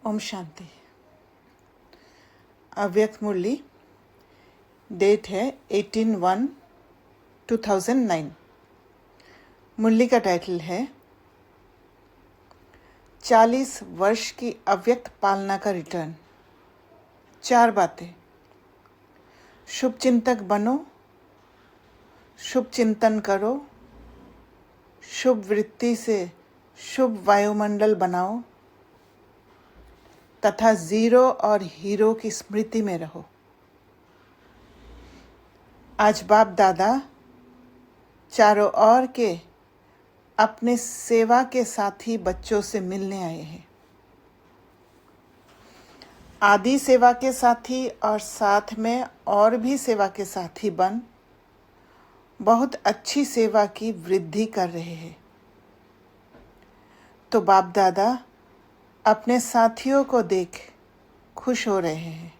ओम शांति। अव्यक्त मुरली, डेट है 18/1/2009। मुरली का टाइटल है 40 वर्ष की अव्यक्त पालना का रिटर्न। 4 बातें। शुभ चिंतक बनो, शुभ चिंतन करो, शुभ वृत्ति से शुभ वायुमंडल बनाओ तथा जीरो और हीरो की स्मृति में रहो। आज बाप दादा चारों ओर के अपने सेवा के साथी बच्चों से मिलने आए हैं। आदि सेवा के साथी और साथ में और भी सेवा के साथी बन बहुत अच्छी सेवा की वृद्धि कर रहे हैं। तो बाप दादा अपने साथियों को देख खुश हो रहे हैं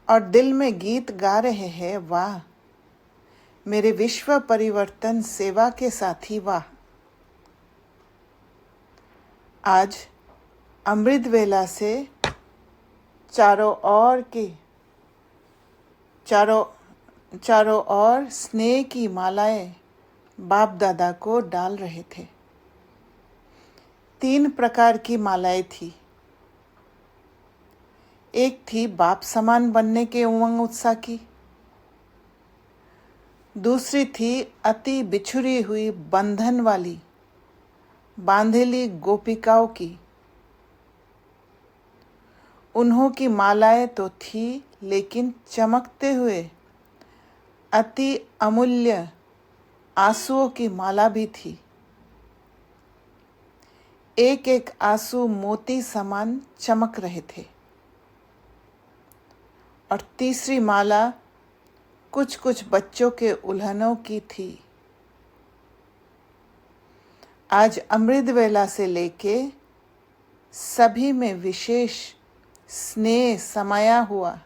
और दिल में गीत गा रहे हैं, वाह मेरे विश्व परिवर्तन सेवा के साथी, वाह। आज अमृत वेला से चारों ओर स्नेह की मालाएं बाप दादा को डाल रहे थे। 3 प्रकार की मालाएं थी। एक थी बाप समान बनने के उमंग उत्साह की, दूसरी थी अति बिछुड़ी हुई बंधन वाली बांधेली गोपिकाओं की। उन्हों की मालाएं तो थी, लेकिन चमकते हुए अति अमूल्य आंसुओं की माला भी थी। एक एक आंसू मोती समान चमक रहे थे। और तीसरी माला कुछ कुछ बच्चों के उल्हनों की थी। आज अमृत वेला से लेके सभी में विशेष स्नेह समाया हुआ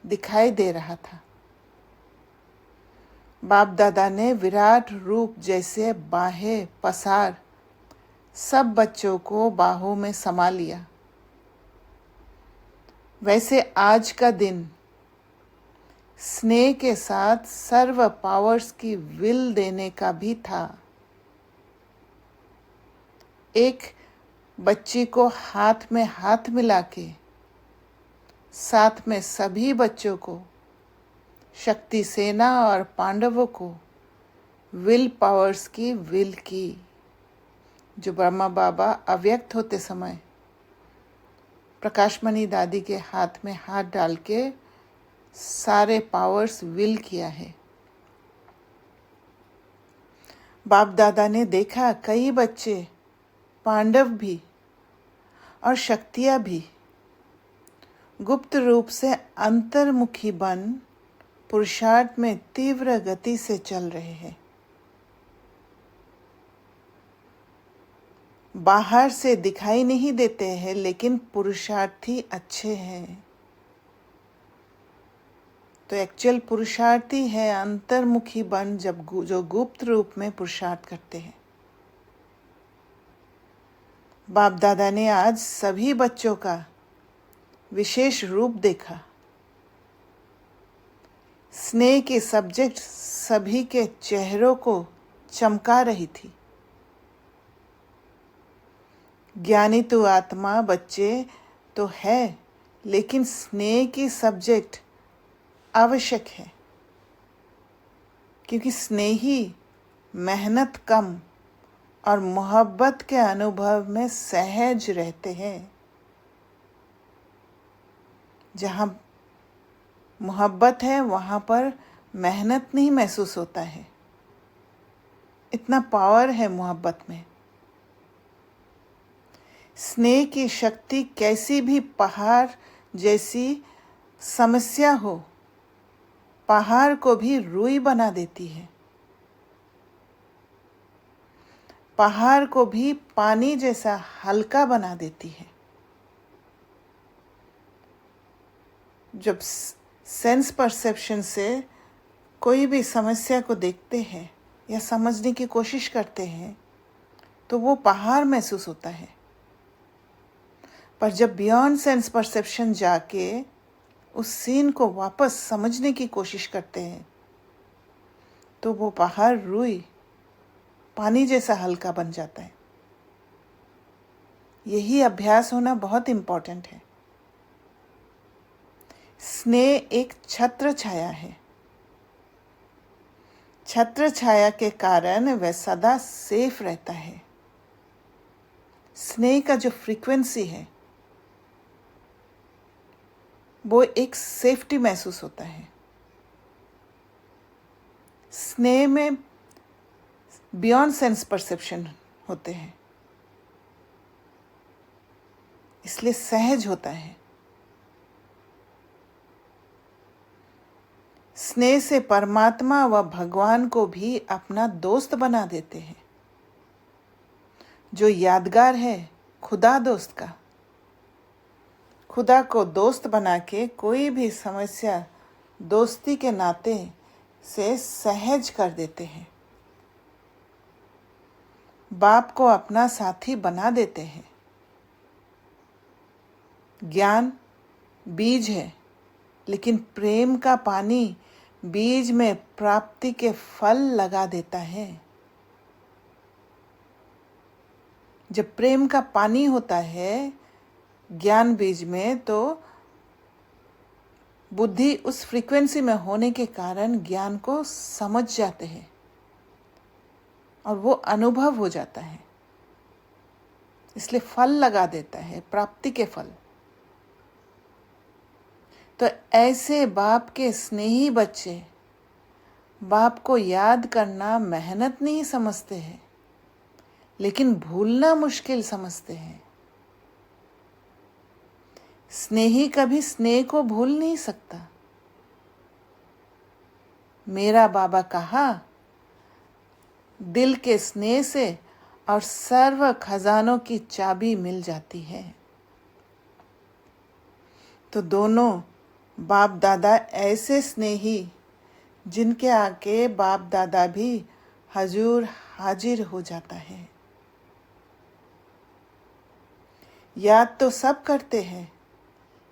दिखाई दे रहा था। बाप दादा ने विराट रूप जैसे बाहें पसार सब बच्चों को बाहों में समा लिया। वैसे आज का दिन स्नेह के साथ सर्व पावर्स की विल देने का भी था। एक बच्ची को हाथ में हाथ मिला के साथ में सभी बच्चों को, शक्ति सेना और पांडवों को विल पावर्स की विल की, जो ब्रह्मा बाबा अव्यक्त होते समय प्रकाशमणि दादी के हाथ में हाथ डाल के सारे पावर्स विल किया है। बाप दादा ने देखा कई बच्चे पांडव भी और शक्तियां भी गुप्त रूप से अंतर्मुखी बन पुरुषार्थ में तीव्र गति से चल रहे हैं। बाहर से दिखाई नहीं देते हैं, लेकिन पुरुषार्थी अच्छे हैं। तो एक्चुअल पुरुषार्थी है अंतर्मुखी बन, जो गुप्त रूप में पुरुषार्थ करते हैं। बाप दादा ने आज सभी बच्चों का विशेष रूप देखा। स्नेह की सब्जेक्ट सभी के चेहरों को चमका रही थी। ज्ञानी तो आत्मा बच्चे तो है, लेकिन स्नेह की सब्जेक्ट आवश्यक है, क्योंकि स्नेही मेहनत कम और मोहब्बत के अनुभव में सहज रहते हैं। जहाँ मोहब्बत है वहाँ पर मेहनत नहीं महसूस होता है। इतना पावर है मोहब्बत में। स्नेह की शक्ति कैसी भी पहाड़ जैसी समस्या हो, पहाड़ को भी रूई बना देती है। पहाड़ को भी पानी जैसा हल्का बना देती है। जब सेंस परसेप्शन से कोई भी समस्या को देखते हैं या समझने की कोशिश करते हैं, तो वो पहाड़ महसूस होता है। पर जब बियॉन्ड सेंस परसेप्शन जाके उस सीन को वापस समझने की कोशिश करते हैं तो वो पहाड़ रुई पानी जैसा हल्का बन जाता है। यही अभ्यास होना बहुत इम्पोर्टेंट है। स्नेह एक छत्र छाया है। छत्र छाया के कारण वह सदा सेफ रहता है। स्नेह का जो फ्रीक्वेंसी है वो एक सेफ्टी महसूस होता है। स्नेह में बियॉन्ड सेंस परसेप्शन होते हैं, इसलिए सहज होता है। स्नेह से परमात्मा व भगवान को भी अपना दोस्त बना देते हैं। जो यादगार है खुदा दोस्त का। खुदा को दोस्त बना के कोई भी समस्या दोस्ती के नाते से सहज कर देते हैं। बाप को अपना साथी बना देते हैं। ज्ञान बीज है, लेकिन प्रेम का पानी बीज में प्राप्ति के फल लगा देता है। जब प्रेम का पानी होता है ज्ञान बीज में, तो बुद्धि उस फ्रीक्वेंसी में होने के कारण ज्ञान को समझ जाते हैं और वो अनुभव हो जाता है, इसलिए फल लगा देता है, प्राप्ति के फल। तो ऐसे बाप के स्नेही बच्चे बाप को याद करना मेहनत नहीं समझते हैं, लेकिन भूलना मुश्किल समझते हैं। स्नेही कभी स्नेह को भूल नहीं सकता। मेरा बाबा कहा, दिल के स्नेह से और सर्व खजानों की चाबी मिल जाती है। तो दोनों बाप दादा ऐसे स्नेही जिनके आगे बाप दादा भी हजूर हाजिर हो जाता है। याद तो सब करते हैं,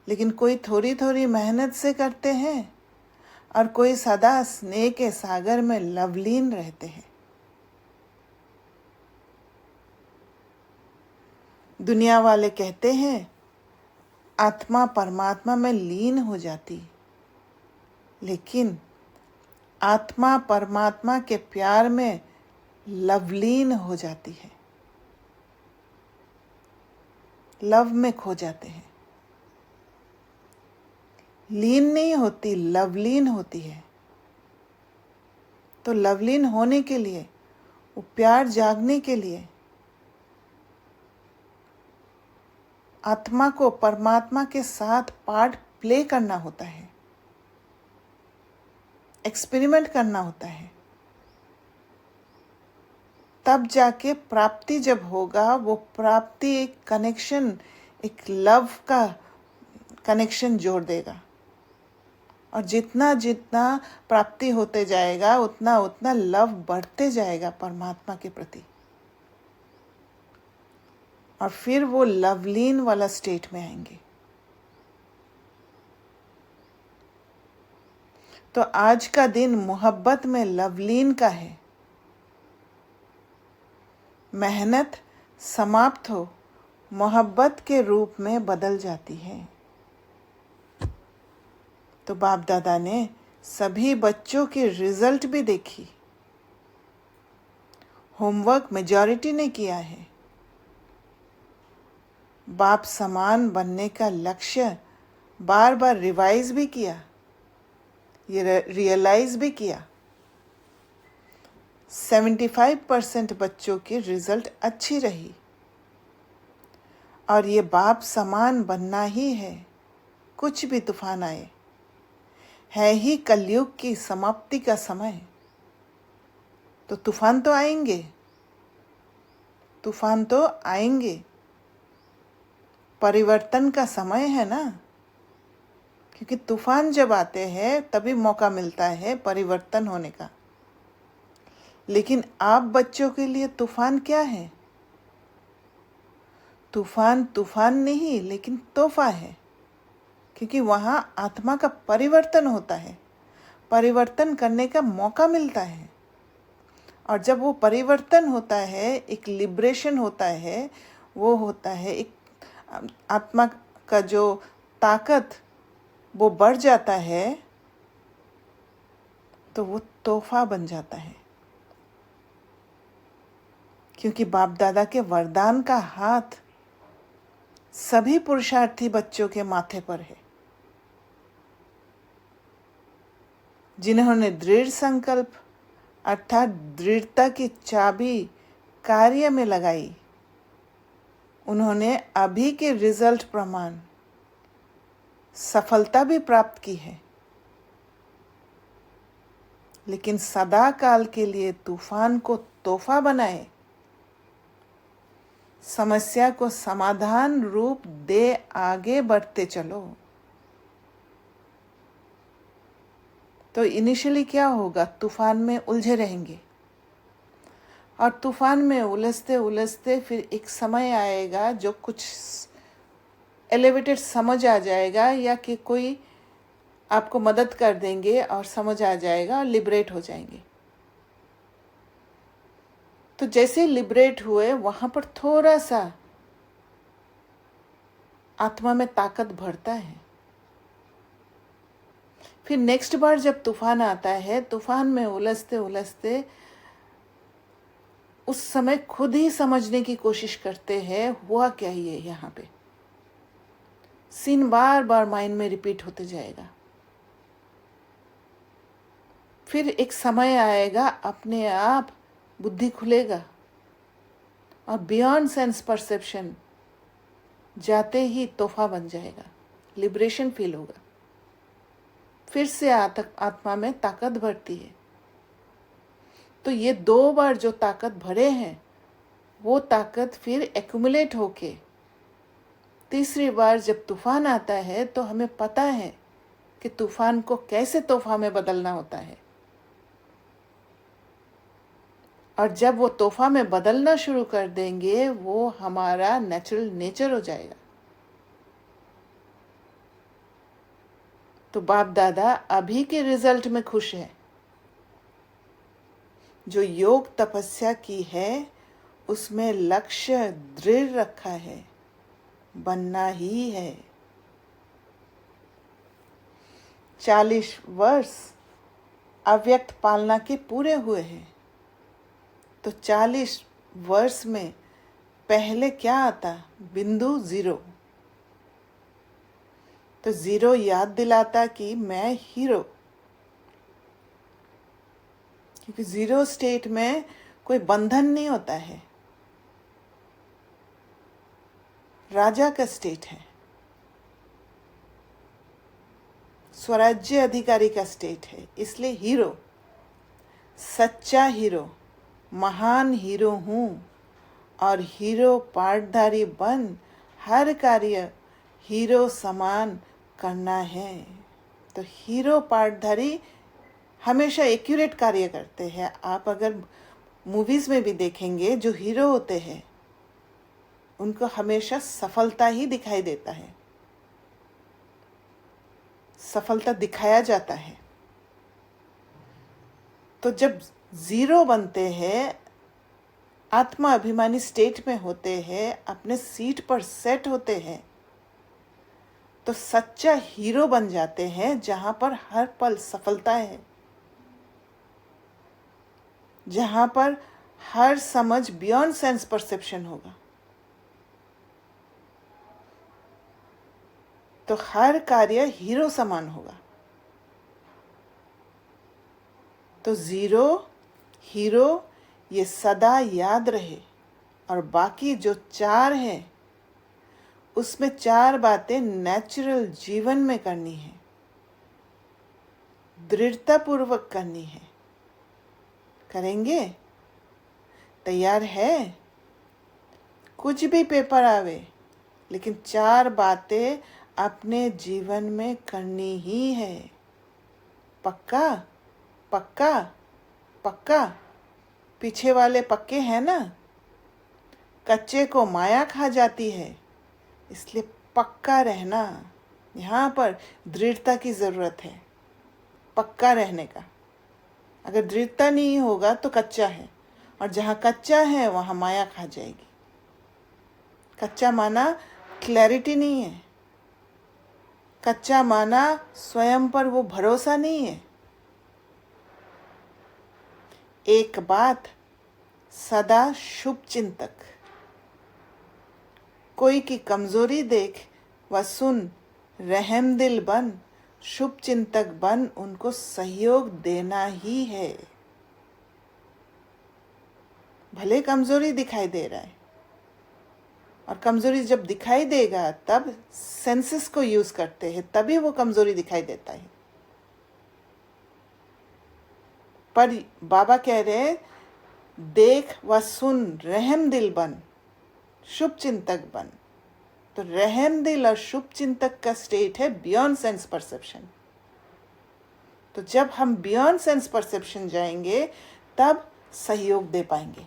लेकिन कोई थोड़ी थोड़ी मेहनत से करते हैं और कोई सदा स्नेह के सागर में लवलीन रहते हैं। दुनिया वाले कहते हैं आत्मा परमात्मा में लीन हो जाती, लेकिन आत्मा परमात्मा के प्यार में लवलीन हो जाती है, लव में खो जाते हैं। लीन नहीं होती, लवलीन होती है। तो लवलीन होने के लिए, वो प्यार जागने के लिए आत्मा को परमात्मा के साथ पार्ट प्ले करना होता है, एक्सपेरिमेंट करना होता है। तब जाके प्राप्ति जब होगा, वो प्राप्ति एक कनेक्शन, एक लव का कनेक्शन जोड़ देगा। और जितना जितना प्राप्ति होते जाएगा उतना उतना लव बढ़ते जाएगा परमात्मा के प्रति, और फिर वो लवलीन वाला स्टेट में आएंगे। तो आज का दिन मोहब्बत में लवलीन का है। मेहनत समाप्त हो, मोहब्बत के रूप में बदल जाती है। तो बाप दादा ने सभी बच्चों की रिजल्ट भी देखी। होमवर्क मेजॉरिटी ने किया है। बाप समान बनने का लक्ष्य बार बार रिवाइज भी किया, ये रियलाइज भी किया। 75% बच्चों की रिजल्ट अच्छी रही, और ये बाप समान बनना ही है। कुछ भी तूफान आए, है ही कलयुग की समाप्ति का समय। तो तूफान तो आएंगे, तूफान तो आएंगे। परिवर्तन का समय है ना, क्योंकि तूफान जब आते हैं तभी मौका मिलता है परिवर्तन होने का। लेकिन आप बच्चों के लिए तूफान क्या है? तूफान तूफान नहीं लेकिन तोहफा है, क्योंकि वहाँ आत्मा का परिवर्तन होता है, परिवर्तन करने का मौका मिलता है। और जब वो परिवर्तन होता है, एक लिबरेशन होता है, वो होता है एक आत्मा का जो ताकत वो बढ़ जाता है, तो वो तोहफा बन जाता है। क्योंकि बाप दादा के वरदान का हाथ सभी पुरुषार्थी बच्चों के माथे पर है। जिन्होंने दृढ़ संकल्प अर्थात दृढ़ता की चाबी कार्य में लगाई, उन्होंने अभी के रिजल्ट प्रमाण सफलता भी प्राप्त की है। लेकिन सदा काल के लिए तूफान को तोहफा बनाए, समस्या को समाधान रूप दे आगे बढ़ते चलो। तो इनिशियली क्या होगा, तूफान में उलझे रहेंगे, और तूफान में उलझते उलझते फिर एक समय आएगा जो कुछ एलिवेटेड समझ आ जाएगा, या कि कोई आपको मदद कर देंगे और समझ आ जाएगा और लिबरेट हो जाएंगे। तो जैसे लिबरेट हुए, वहां पर थोड़ा सा आत्मा में ताकत बढ़ता है। फिर नेक्स्ट बार जब तूफान आता है, तूफान में उलझते उलझते उस समय खुद ही समझने की कोशिश करते हैं हुआ क्या ही है। यहाँ पे सीन बार बार माइंड में रिपीट होते जाएगा। फिर एक समय आएगा, अपने आप बुद्धि खुलेगा और बियॉन्ड सेंस परसेप्शन जाते ही तोहफा बन जाएगा, लिबरेशन फील होगा। फिर से आत्मा में ताकत बढ़ती है। तो ये 2 बार जो ताकत भरे हैं, वो ताकत फिर एक्यूमुलेट होके तीसरी बार जब तूफान आता है, तो हमें पता है कि तूफान को कैसे तोहफा में बदलना होता है। और जब वो तोहफा में बदलना शुरू कर देंगे, वो हमारा नेचुरल नेचर हो जाएगा। तो बाप दादा अभी के रिजल्ट में खुश है। जो योग तपस्या की है, उसमें लक्ष्य दृढ़ रखा है, बनना ही है। 40 वर्ष अव्यक्त पालना के पूरे हुए हैं। तो 40 वर्ष में पहले क्या आता, बिंदु 0। तो 0 याद दिलाता कि मैं हीरो, क्योंकि 0 स्टेट में कोई बंधन नहीं होता है, राजा का स्टेट है, स्वराज्य अधिकारी का स्टेट है। इसलिए हीरो, सच्चा हीरो, महान हीरो हूँ, और हीरो पाठधारी बन हर कार्य हीरो समान करना है। तो हीरो पाठधारी हमेशा एक्यूरेट कार्य करते हैं। आप अगर मूवीज में भी देखेंगे, जो हीरो होते हैं उनको हमेशा सफलता ही दिखाई देता है, सफलता दिखाया जाता है। तो जब 0 बनते हैं, आत्मा अभिमानी स्टेट में होते हैं, अपने सीट पर सेट होते हैं, तो सच्चा हीरो बन जाते हैं, जहां पर हर पल सफलता है, जहां पर हर समझ बियॉन्ड सेंस परसेप्शन होगा। तो हर कार्य हीरो समान होगा। तो 0 हीरो ये सदा याद रहे। और बाकी जो 4 है, उसमें 4 बातें नेचुरल जीवन में करनी है, दृढ़ता पूर्वक करनी है। करेंगे? तैयार है? कुछ भी पेपर आवे, लेकिन 4 बातें अपने जीवन में करनी ही है। पक्का? पक्का? पक्का? पीछे वाले पक्के हैं ना? कच्चे को माया खा जाती है। इसलिए पक्का रहना, यहाँ पर दृढ़ता की ज़रूरत है, पक्का रहने का। अगर दृढ़ता नहीं होगा तो कच्चा है, और जहाँ कच्चा है वहाँ माया खा जाएगी। कच्चा माना क्लैरिटी नहीं है, कच्चा माना स्वयं पर वो भरोसा नहीं है। एक बात, सदा शुभ चिंतक, कोई की कमजोरी देख व सुन, रहमदिल बन, शुभ चिंतक बन, उनको सहयोग देना ही है। भले कमजोरी दिखाई दे रहा है, और कमजोरी जब दिखाई देगा तब सेंसेस को यूज करते हैं, तभी वो कमजोरी दिखाई देता है। पर बाबा कह रहे, देख व सुन, रहम दिल बन, शुभ चिंतक बन। तो रहम दिल और शुभ चिंतक का स्टेट है बियॉन्ड सेंस परसेप्शन। तो जब हम बियॉन्ड सेंस परसेप्शन जाएंगे तब सहयोग दे पाएंगे।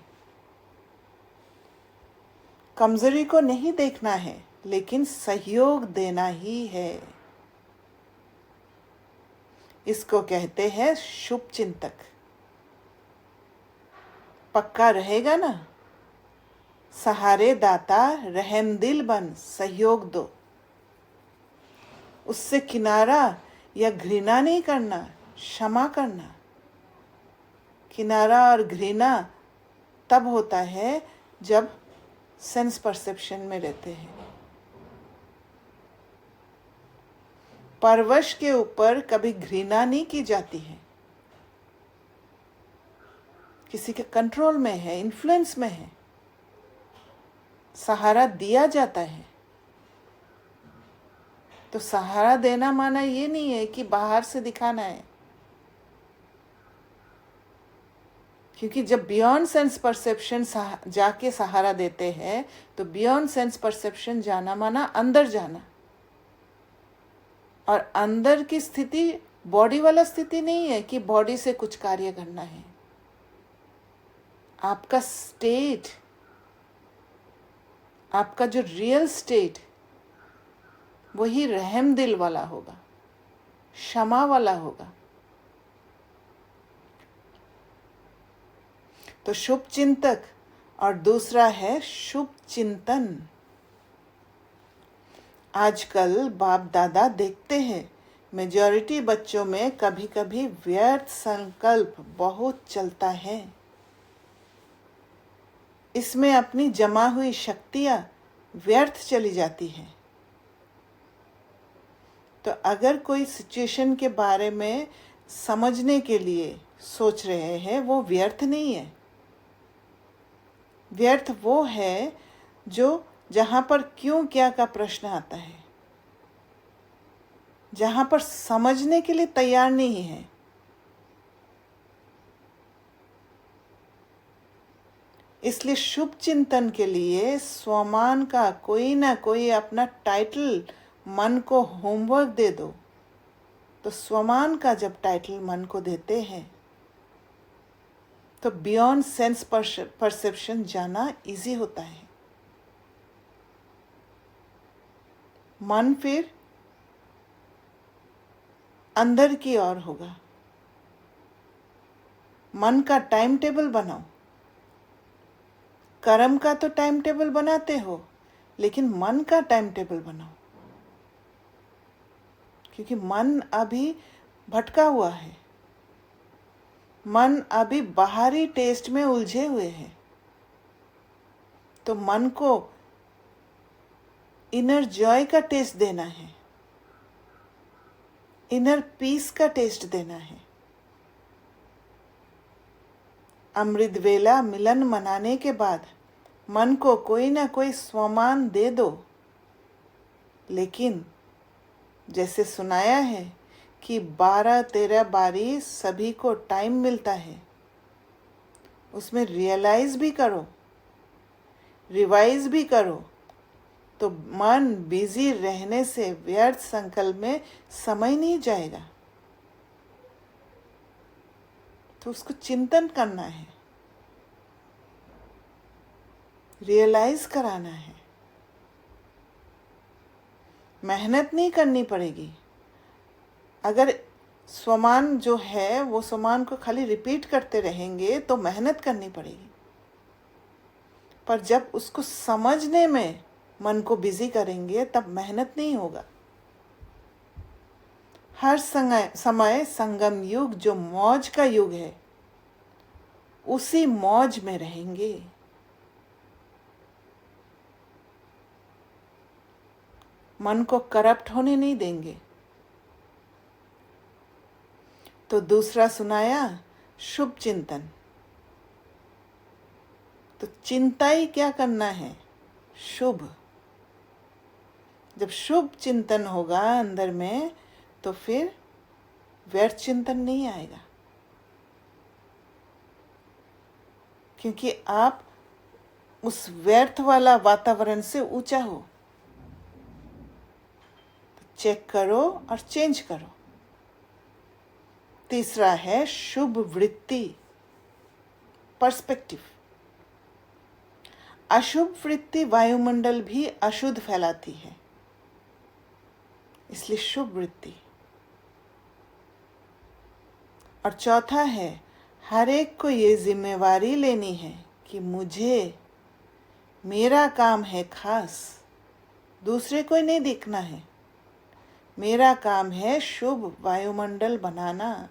कमजोरी को नहीं देखना है, लेकिन सहयोग देना ही है। इसको कहते हैं शुभ चिंतक। पक्का रहेगा ना? सहारे दाता, रहमदिल बन, सहयोग दो। उससे किनारा या घृणा नहीं करना, क्षमा करना। किनारा और घृणा तब होता है जब सेंस परसेप्शन में रहते हैं। परवश के ऊपर कभी घृणा नहीं की जाती है। किसी के कंट्रोल में है, इन्फ्लुएंस में है, सहारा दिया जाता है। तो सहारा देना माना ये नहीं है कि बाहर से दिखाना है, क्योंकि जब बियॉन्ड सेंस परसेप्शन जाके सहारा देते हैं तो बियॉन्ड सेंस परसेप्शन जाना माना अंदर जाना, और अंदर की स्थिति बॉडी वाला स्थिति नहीं है कि बॉडी से कुछ कार्य करना है। आपका स्टेट, आपका जो रियल स्टेट, वही रहम दिल वाला होगा, क्षमा वाला होगा। तो शुभ चिंतक, और दूसरा है शुभ चिंतन। आजकल बाप दादा देखते हैं मेजॉरिटी बच्चों में कभी कभी व्यर्थ संकल्प बहुत चलता है। इसमें अपनी जमा हुई शक्तियां व्यर्थ चली जाती हैं। तो अगर कोई सिचुएशन के बारे में समझने के लिए सोच रहे हैं, वो व्यर्थ नहीं है। व्यर्थ वो है जो जहाँ पर क्यों क्या का प्रश्न आता है, जहाँ पर समझने के लिए तैयार नहीं है। इसलिए शुभ चिंतन के लिए स्वमान का कोई ना कोई अपना टाइटल मन को होमवर्क दे दो। तो स्वमान का जब टाइटल मन को देते हैं तो बियॉन्ड सेंस परसेप्शन जाना इजी होता है। मन फिर अंदर की ओर होगा। मन का टाइम टेबल बनाओ। कर्म का तो टाइम टेबल बनाते हो, लेकिन मन का टाइम टेबल बनाओ, क्योंकि मन अभी भटका हुआ है। मन अभी बाहरी टेस्ट में उलझे हुए हैं। तो मन को इनर जॉय का टेस्ट देना है, इनर पीस का टेस्ट देना है। अमृत वेला मिलन मनाने के बाद मन को कोई ना कोई स्वमान दे दो। लेकिन जैसे सुनाया है कि 12-13 बारी सभी को टाइम मिलता है, उसमें रियलाइज भी करो, रिवाइज भी करो। तो मन बिजी रहने से व्यर्थ संकल्प में समय नहीं जाएगा। तो उसको चिंतन करना है। रियलाइज कराना है। मेहनत नहीं करनी पड़ेगी। अगर स्वमान जो है वो स्वमान को खाली रिपीट करते रहेंगे तो मेहनत करनी पड़ेगी, पर जब उसको समझने में मन को बिजी करेंगे तब मेहनत नहीं होगा। हर समय संगम युग जो मौज का युग है, उसी मौज में रहेंगे। मन को करप्ट होने नहीं देंगे। तो दूसरा सुनाया शुभ चिंतन। तो चिंता ही क्या करना है? शुभ। जब शुभ चिंतन होगा अंदर में तो फिर व्यर्थ चिंतन नहीं आएगा, क्योंकि आप उस व्यर्थ वाला वातावरण से ऊंचा हो। तो चेक करो और चेंज करो। तीसरा है शुभ वृत्ति, पर्सपेक्टिव। अशुभ वृत्ति वायुमंडल भी अशुद्ध फैलाती है, इसलिए शुभ वृत्ति। और चौथा है हर एक को ये जिम्मेवारी लेनी है कि मेरा काम है खास, दूसरे को नहीं देखना है। मेरा काम है शुभ वायुमंडल बनाना।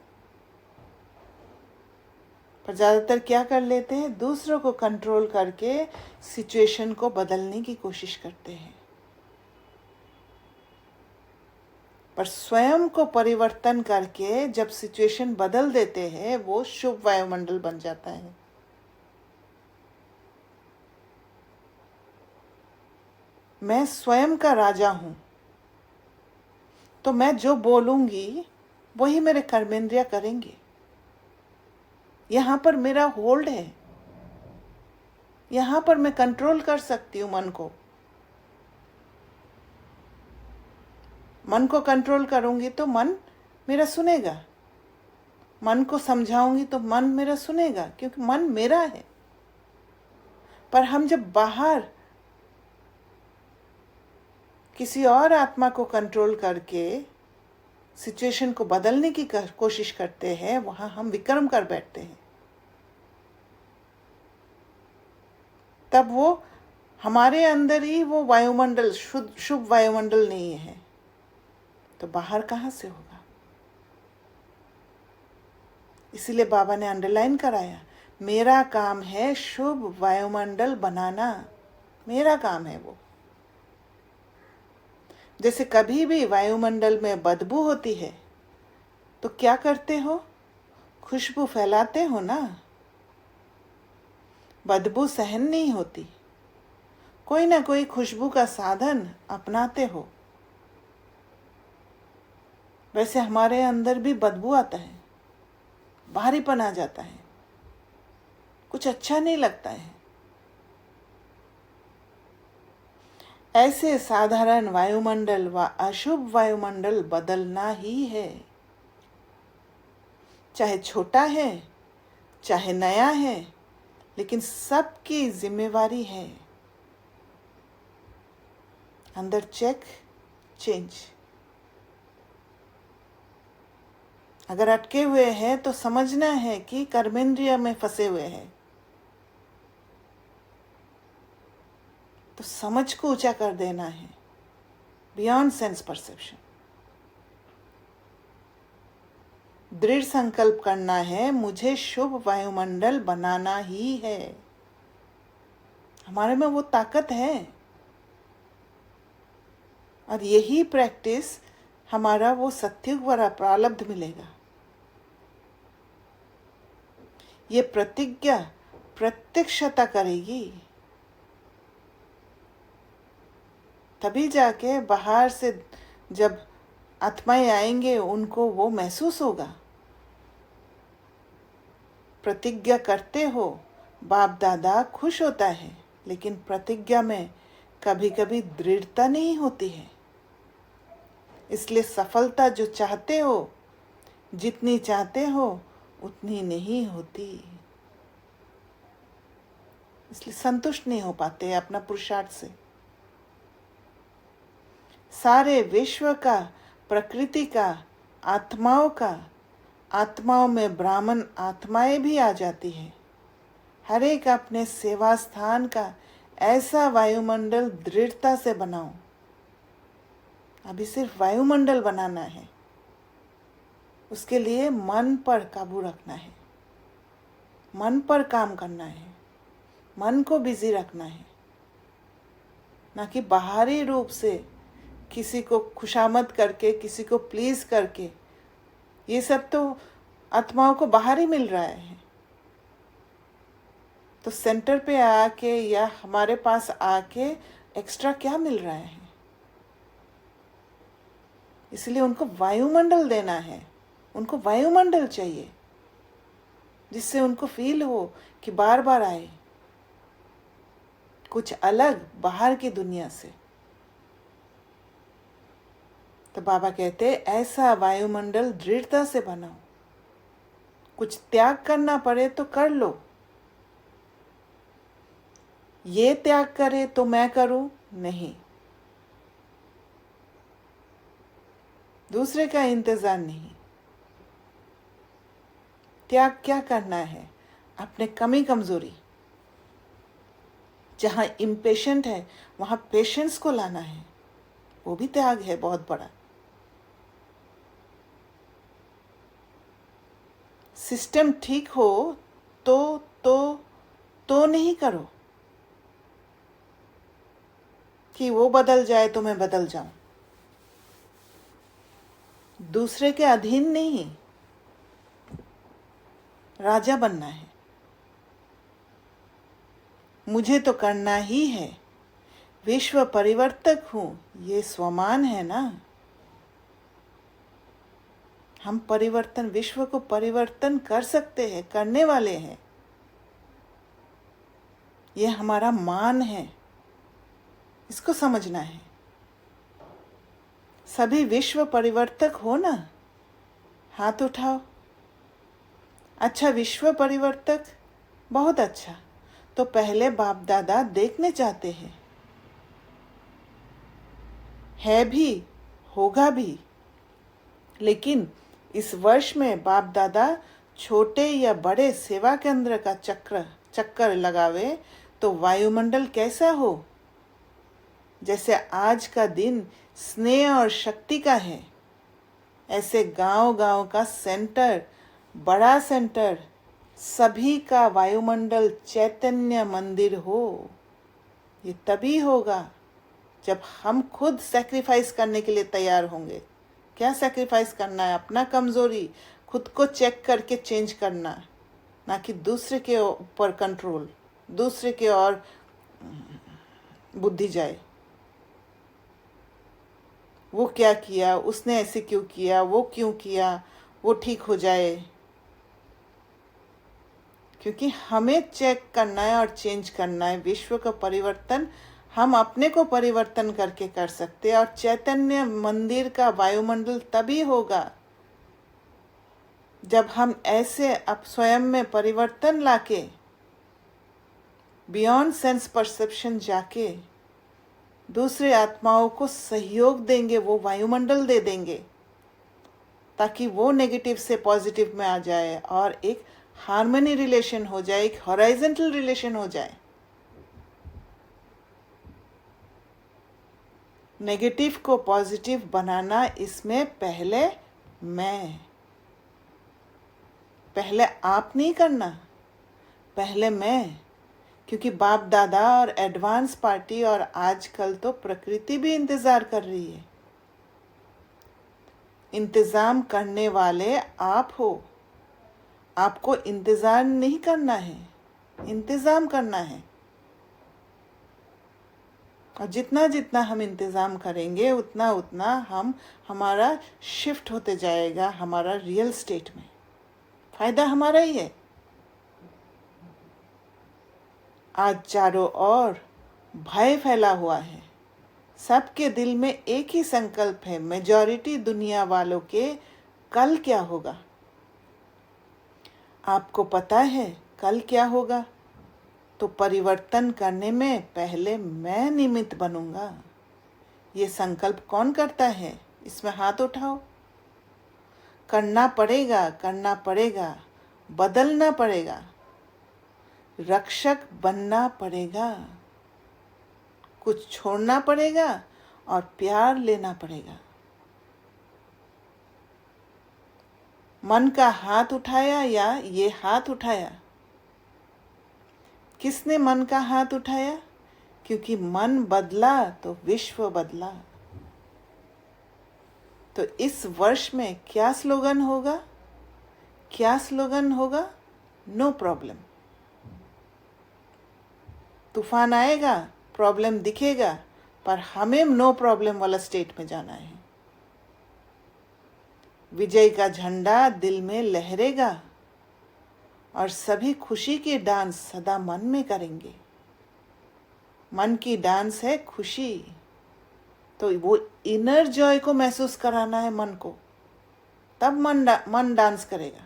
पर ज़्यादातर क्या कर लेते हैं? दूसरों को कंट्रोल करके सिचुएशन को बदलने की कोशिश करते हैं। पर स्वयं को परिवर्तन करके जब सिचुएशन बदल देते हैं, वो शुभ वायुमंडल बन जाता है। मैं स्वयं का राजा हूं, तो मैं जो बोलूंगी वही मेरे कर्मेंद्रिय करेंगे। यहां पर मेरा होल्ड है, यहां पर मैं कंट्रोल कर सकती हूँ मन को। मन को कंट्रोल करूंगी तो मन मेरा सुनेगा। मन को समझाऊंगी तो मन मेरा सुनेगा, क्योंकि मन मेरा है। पर हम जब बाहर किसी और आत्मा को कंट्रोल करके सिचुएशन को बदलने की कोशिश करते हैं, वहां हम विक्रम कर बैठते हैं। तब वो हमारे अंदर ही वो वायुमंडल शुभ वायुमंडल नहीं है, तो बाहर कहाँ से होगा? इसीलिए बाबा ने अंडरलाइन कराया, मेरा काम है शुभ वायुमंडल बनाना। मेरा काम है वो। जैसे कभी भी वायुमंडल में बदबू होती है तो क्या करते हो? खुशबू फैलाते हो ना। बदबू सहन नहीं होती, कोई ना कोई खुशबू का साधन अपनाते हो। वैसे हमारे अंदर भी बदबू आता है, भारीपन आ जाता है, कुछ अच्छा नहीं लगता है। ऐसे साधारण वायुमंडल व अशुभ वायुमंडल बदलना ही है। चाहे छोटा है, चाहे नया है, लेकिन सबकी जिम्मेवारी है। अंदर चेक, चेंज। अगर अटके हुए हैं तो समझना है कि कर्मेंद्रिय में फंसे हुए हैं, तो समझ को ऊंचा कर देना है, बियॉन्ड सेंस परसेप्शन। दृढ़ संकल्प करना है, मुझे शुभ वायुमंडल बनाना ही है। हमारे में वो ताकत है, और यही प्रैक्टिस हमारा वो सत्युग वाला प्रारब्ध मिलेगा। ये प्रतिज्ञा प्रत्यक्षता करेगी, तभी जाके बाहर से जब आत्माएं आएंगे उनको वो महसूस होगा। प्रतिज्ञा करते हो, बाप दादा खुश होता है, लेकिन प्रतिज्ञा में कभी कभी दृढ़ता नहीं होती है। इसलिए सफलता जो चाहते हो, जितनी चाहते हो, उतनी नहीं होती। इसलिए संतुष्ट नहीं हो पाते अपना पुरुषार्थ से। सारे विश्व का, प्रकृति का, आत्माओं में ब्राह्मण आत्माएं भी आ जाती है। हर एक अपने सेवा स्थान का ऐसा वायुमंडल दृढ़ता से बनाओ। अभी सिर्फ वायुमंडल बनाना है, उसके लिए मन पर काबू रखना है, मन पर काम करना है, मन को बिजी रखना है, ना कि बाहरी रूप से किसी को खुशामद करके, किसी को प्लीज करके। ये सब तो आत्माओं को बाहर ही मिल रहा है। तो सेंटर पे आके या हमारे पास आके एक्स्ट्रा क्या मिल रहा है? इसलिए उनको वायुमंडल देना है, उनको वायुमंडल चाहिए जिससे उनको फील हो कि बार बार आए, कुछ अलग बाहर की दुनिया से। तो बाबा कहते ऐसा वायुमंडल दृढ़ता से बनाओ। कुछ त्याग करना पड़े तो कर लो। ये त्याग करे तो मैं करूं, नहीं। दूसरे का इंतजार नहीं। त्याग क्या करना है? अपने कमी कमजोरी। जहां इम्पेशेंट है वहां पेशेंस को लाना है, वो भी त्याग है बहुत बड़ा। सिस्टम ठीक हो तो नहीं करो कि वो बदल जाए तो मैं बदल जाऊं। दूसरे के अधीन नहीं, राजा बनना है। मुझे तो करना ही है, विश्व परिवर्तक हूं, ये स्वमान है ना। हम परिवर्तन, विश्व को परिवर्तन कर सकते हैं, करने वाले हैं। ये हमारा मान है, इसको समझना है। सभी विश्व परिवर्तक हो ना, हाथ उठाओ। अच्छा, विश्व परिवर्तक, बहुत अच्छा। तो पहले बाप दादा देखने चाहते हैं, है भी, होगा भी। लेकिन इस वर्ष में बाप दादा छोटे या बड़े सेवा केंद्र का चक्कर लगावे तो वायुमंडल कैसा हो? जैसे आज का दिन स्नेह और शक्ति का है, ऐसे गांव का सेंटर, बड़ा सेंटर, सभी का वायुमंडल चैतन्य मंदिर हो। ये तभी होगा जब हम खुद सैक्रिफाइस करने के लिए तैयार होंगे। क्या सैक्रिफाइस करना है? अपना कमजोरी खुद को चेक करके चेंज करना, ना कि दूसरे के ऊपर कंट्रोल, दूसरे के और बुद्धि जाए। वो क्या किया, उसने ऐसे क्यों किया, वो क्यों किया, वो ठीक हो जाए। क्योंकि हमें चेक करना है और चेंज करना है। विश्व का परिवर्तन हम अपने को परिवर्तन करके कर सकते हैं, और चैतन्य मंदिर का वायुमंडल तभी होगा जब हम ऐसे अब स्वयं में परिवर्तन लाके बियॉन्ड सेंस परसेप्शन जाके दूसरे आत्माओं को सहयोग देंगे, वो वायुमंडल दे देंगे, ताकि वो नेगेटिव से पॉजिटिव में आ जाए और एक हार्मनी रिलेशन हो जाए, एक हॉराइजॉन्टल रिलेशन हो जाए। नेगेटिव को पॉजिटिव बनाना, इसमें पहले आप नहीं करना, पहले मैं। क्योंकि बाप दादा और एडवांस पार्टी और आजकल तो प्रकृति भी इंतजार कर रही है। इंतजाम करने वाले आप हो। आपको इंतजार नहीं करना है, इंतजाम करना है। और जितना जितना हम इंतज़ाम करेंगे उतना उतना हमारा शिफ्ट होते जाएगा हमारा रियल स्टेट में। फायदा हमारा ही है। आज चारों ओर भय फैला हुआ है। सबके दिल में एक ही संकल्प है, मेजॉरिटी दुनिया वालों के, कल क्या होगा। आपको पता है कल क्या होगा? तो परिवर्तन करने में पहले मैं निमित्त बनूंगा। ये संकल्प कौन करता है? इसमें हाथ उठाओ। करना पड़ेगा, करना पड़ेगा, बदलना पड़ेगा, रक्षक बनना पड़ेगा, कुछ छोड़ना पड़ेगा और प्यार लेना पड़ेगा। मन का हाथ उठाया या ये हाथ उठाया? किसने मन का हाथ उठाया? क्योंकि मन बदला तो विश्व बदला। तो इस वर्ष में क्या स्लोगन होगा? क्या स्लोगन होगा? No problem. तूफान आएगा, प्रॉब्लम दिखेगा, पर हमें नो प्रॉब्लम वाला स्टेट में जाना है। विजय का झंडा दिल में लहरेगा और सभी खुशी के डांस सदा मन में करेंगे। मन की डांस है खुशी, तो वो इनर जॉय को महसूस कराना है मन को, तब मन डांस करेगा।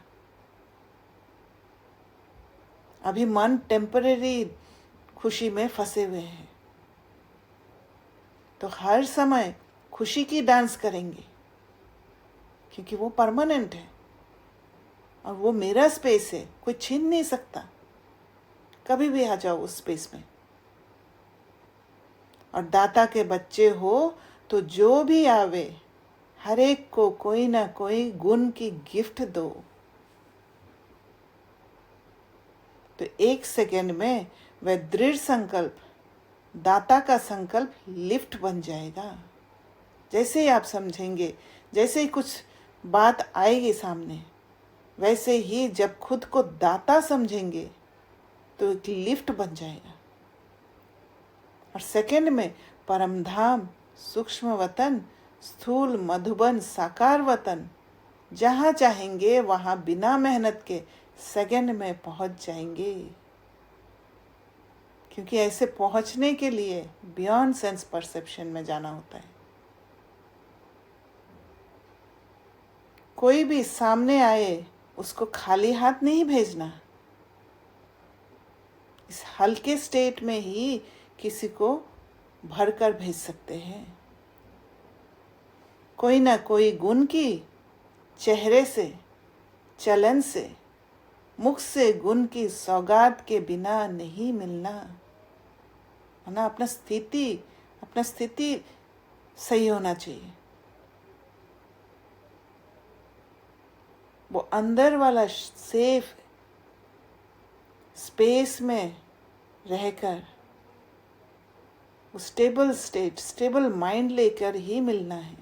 अभी मन टेम्परेरी खुशी में फंसे हुए हैं, तो हर समय खुशी की डांस करेंगे, क्योंकि वो परमानेंट है और वो मेरा स्पेस है, कोई छीन नहीं सकता। कभी भी आ जाओ उस स्पेस में। और दाता के बच्चे हो तो जो भी आवे, हर एक को कोई ना कोई गुण की गिफ्ट दो। तो एक सेकेंड में वह दृढ़ संकल्प, दाता का संकल्प लिफ्ट बन जाएगा। जैसे ही आप समझेंगे, जैसे ही कुछ बात आएगी सामने, वैसे ही जब खुद को दाता समझेंगे तो एक लिफ्ट बन जाएगा। और सेकंड में परमधाम, सूक्ष्म वतन, स्थूल मधुबन, साकार वतन, जहाँ चाहेंगे वहाँ बिना मेहनत के सेकंड में पहुँच जाएंगे। क्योंकि ऐसे पहुँचने के लिए बियॉन्ड सेंस परसेप्शन में जाना होता है। कोई भी सामने आए उसको खाली हाथ नहीं भेजना। इस हल्के स्टेट में ही किसी को भरकर भेज सकते हैं। कोई ना कोई गुण की चेहरे से, चलन से, मुख से गुण की सौगात के बिना नहीं मिलना। ना अपना स्थिति सही होना चाहिए। वो अंदर वाला सेफ स्पेस में रहकर वो स्टेबल माइंड लेकर ही मिलना है।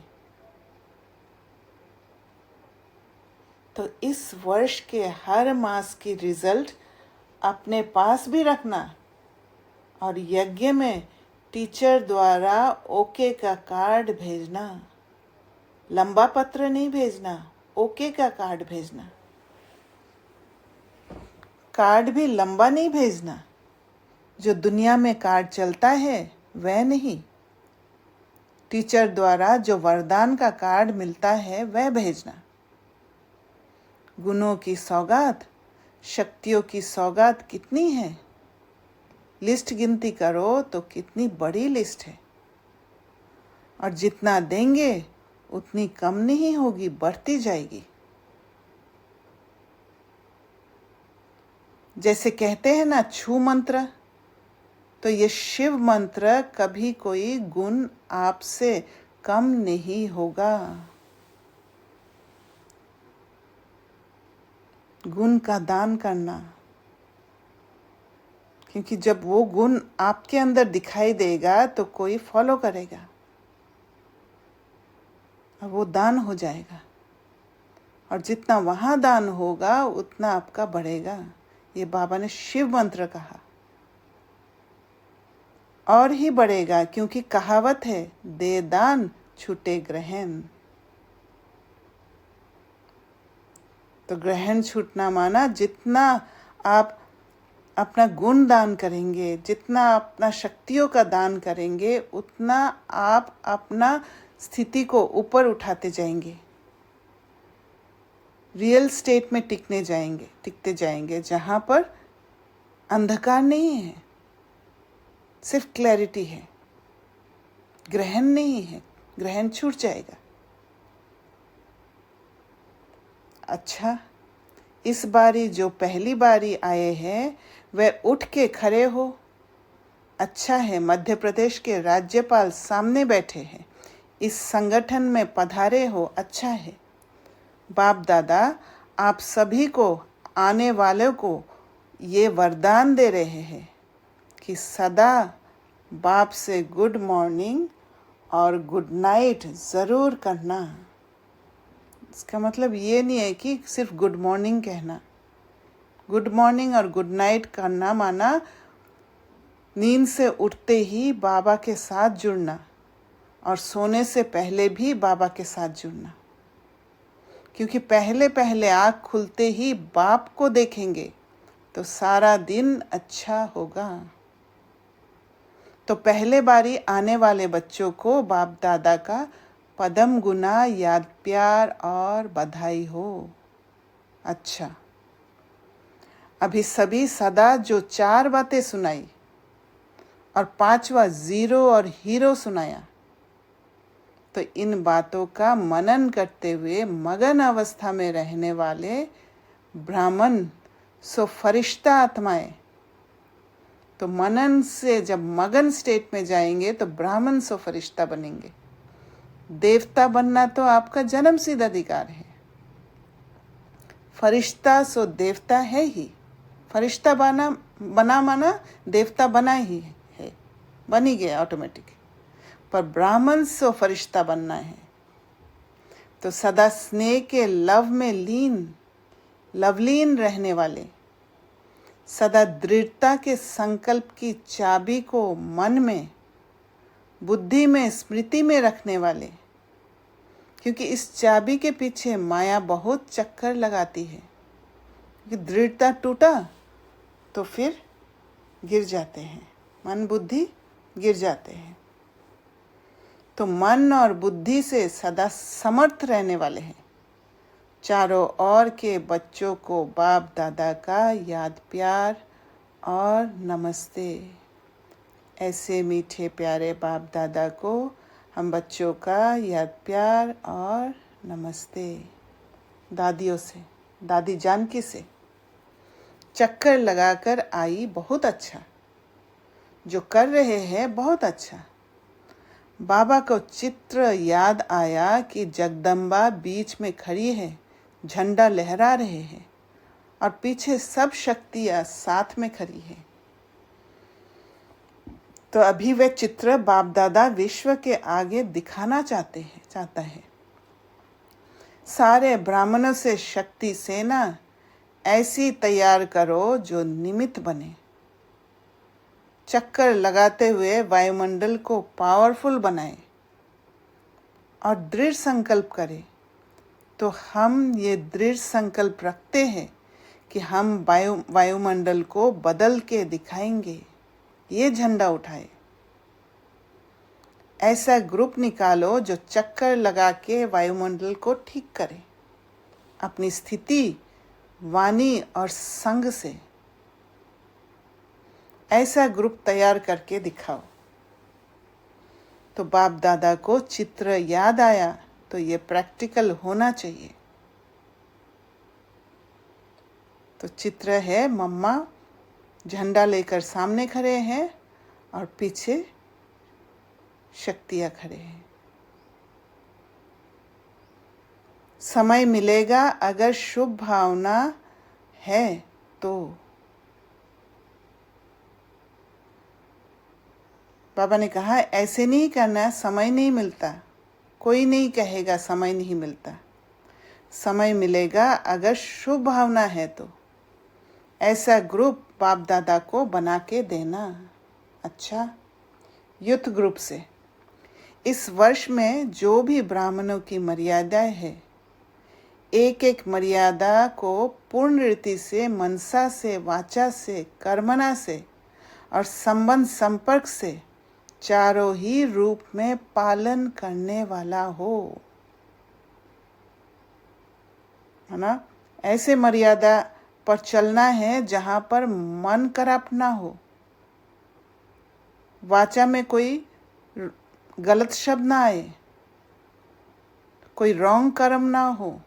तो इस वर्ष के हर मास की रिजल्ट अपने पास भी रखना और यज्ञ में टीचर द्वारा ओके का कार्ड भेजना। लंबा पत्र नहीं भेजना, ओके का कार्ड भेजना। कार्ड भी लंबा नहीं भेजना, जो दुनिया में कार्ड चलता है वह नहीं। टीचर द्वारा जो वरदान का कार्ड मिलता है वह भेजना। गुणों की सौगात, शक्तियों की सौगात कितनी है? लिस्ट गिनती करो तो कितनी बड़ी लिस्ट है। और जितना देंगे उतनी कम नहीं होगी, बढ़ती जाएगी। जैसे कहते हैं ना छू मंत्र, तो ये शिव मंत्र कभी कोई गुण आपसे कम नहीं होगा। गुण का दान करना, क्योंकि जब वो गुण आपके अंदर दिखाई देगा तो कोई फॉलो करेगा और वो दान हो जाएगा। और जितना वहाँ दान होगा उतना आपका बढ़ेगा। ये बाबा ने शिव मंत्र कहा। और ही बढ़ेगा, क्योंकि कहावत है, दे दान छूटे ग्रहण। तो ग्रहण छूटना माना जितना आप अपना गुण दान करेंगे, जितना अपना शक्तियों का दान करेंगे, उतना आप अपना स्थिति को ऊपर उठाते जाएंगे। रियल स्टेट में टिकते जाएंगे, जहाँ पर अंधकार नहीं है, सिर्फ क्लैरिटी है। ग्रहण नहीं है, ग्रहण छूट जाएगा। अच्छा, इस बारी जो पहली बारी आए हैं वह उठ के खड़े हो। अच्छा है, मध्य प्रदेश के राज्यपाल सामने बैठे हैं, इस संगठन में पधारे हो। अच्छा है। बाप दादा आप सभी को, आने वालों को ये वरदान दे रहे हैं कि सदा बाप से गुड मॉर्निंग और गुड नाइट ज़रूर करना। इसका मतलब ये नहीं है कि सिर्फ गुड मॉर्निंग कहना। गुड मॉर्निंग और गुड नाइट करना माना नींद से उठते ही बाबा के साथ जुड़ना और सोने से पहले भी बाबा के साथ जुड़ना, क्योंकि पहले पहले आँख खुलते ही बाप को देखेंगे तो सारा दिन अच्छा होगा। तो पहले बारी आने वाले बच्चों को बाप दादा का पदम गुना याद, प्यार और बधाई हो। अच्छा, अभी सभी सदा जो 4 बातें सुनाई और 5वां जीरो और हीरो सुनाया, तो इन बातों का मनन करते हुए मगन अवस्था में रहने वाले ब्राह्मण सो फरिश्ता आत्माएं, तो मनन से जब मगन स्टेट में जाएंगे तो ब्राह्मण सो फरिश्ता बनेंगे। देवता बनना तो आपका जन्म सिद्ध अधिकार है। फरिश्ता सो देवता है ही। फरिश्ता बना माना देवता बना ही है, बन ही गया ऑटोमेटिक। पर ब्राह्मण सो फरिश्ता बनना है, तो सदा स्नेह के लव में लवलीन रहने वाले, सदा दृढ़ता के संकल्प की चाबी को मन में, बुद्धि में, स्मृति में रखने वाले, क्योंकि इस चाबी के पीछे माया बहुत चक्कर लगाती है। क्योंकि दृढ़ता टूटा तो फिर गिर जाते हैं, मन बुद्धि गिर जाते हैं। तो मन और बुद्धि से सदा समर्थ रहने वाले हैं। चारों ओर के बच्चों को बाप दादा का याद, प्यार और नमस्ते। ऐसे मीठे प्यारे बाप दादा को हम बच्चों का याद, प्यार और नमस्ते। दादियों से, दादी जानकी से चक्कर लगाकर आई, बहुत अच्छा। जो कर रहे हैं बहुत अच्छा। बाबा को चित्र याद आया कि जगदम्बा बीच में खड़ी है, झंडा लहरा रहे हैं और पीछे सब शक्तियाँ साथ में खड़ी है। तो अभी वह चित्र बाप दादा विश्व के आगे दिखाना चाहता है। सारे ब्राह्मणों से शक्ति सेना ऐसी तैयार करो जो निमित्त बने, चक्कर लगाते हुए वायुमंडल को पावरफुल बनाए और दृढ़ संकल्प करें। तो हम ये दृढ़ संकल्प रखते हैं कि हम वायुमंडल को बदल के दिखाएंगे, ये झंडा उठाए। ऐसा ग्रुप निकालो जो चक्कर लगा के वायुमंडल को ठीक करे, अपनी स्थिति, वाणी और संग से। ऐसा ग्रुप तैयार करके दिखाओ। तो बाप दादा को चित्र याद आया, तो ये प्रैक्टिकल होना चाहिए। तो चित्र है, मम्मा झंडा लेकर सामने खड़े हैं और पीछे शक्तियाँ खड़े हैं। समय मिलेगा अगर शुभ भावना है तो। बाबा ने कहा ऐसे नहीं करना, समय नहीं मिलता। कोई नहीं कहेगा समय नहीं मिलता। समय मिलेगा अगर शुभ भावना है तो। ऐसा ग्रुप बाप दादा को बना के देना। अच्छा, युद्ध ग्रुप से इस वर्ष में जो भी ब्राह्मणों की मर्यादाएं है, एक एक मर्यादा को पूर्ण रीति से, मनसा से, वाचा से, कर्मणा से और संबंध संपर्क से चारों ही रूप में पालन करने वाला हो, है ना। ऐसे मर्यादा पर चलना है जहाँ पर मन करप्ट ना हो, वाचा में कोई गलत शब्द ना आए, कोई रॉन्ग कर्म ना हो,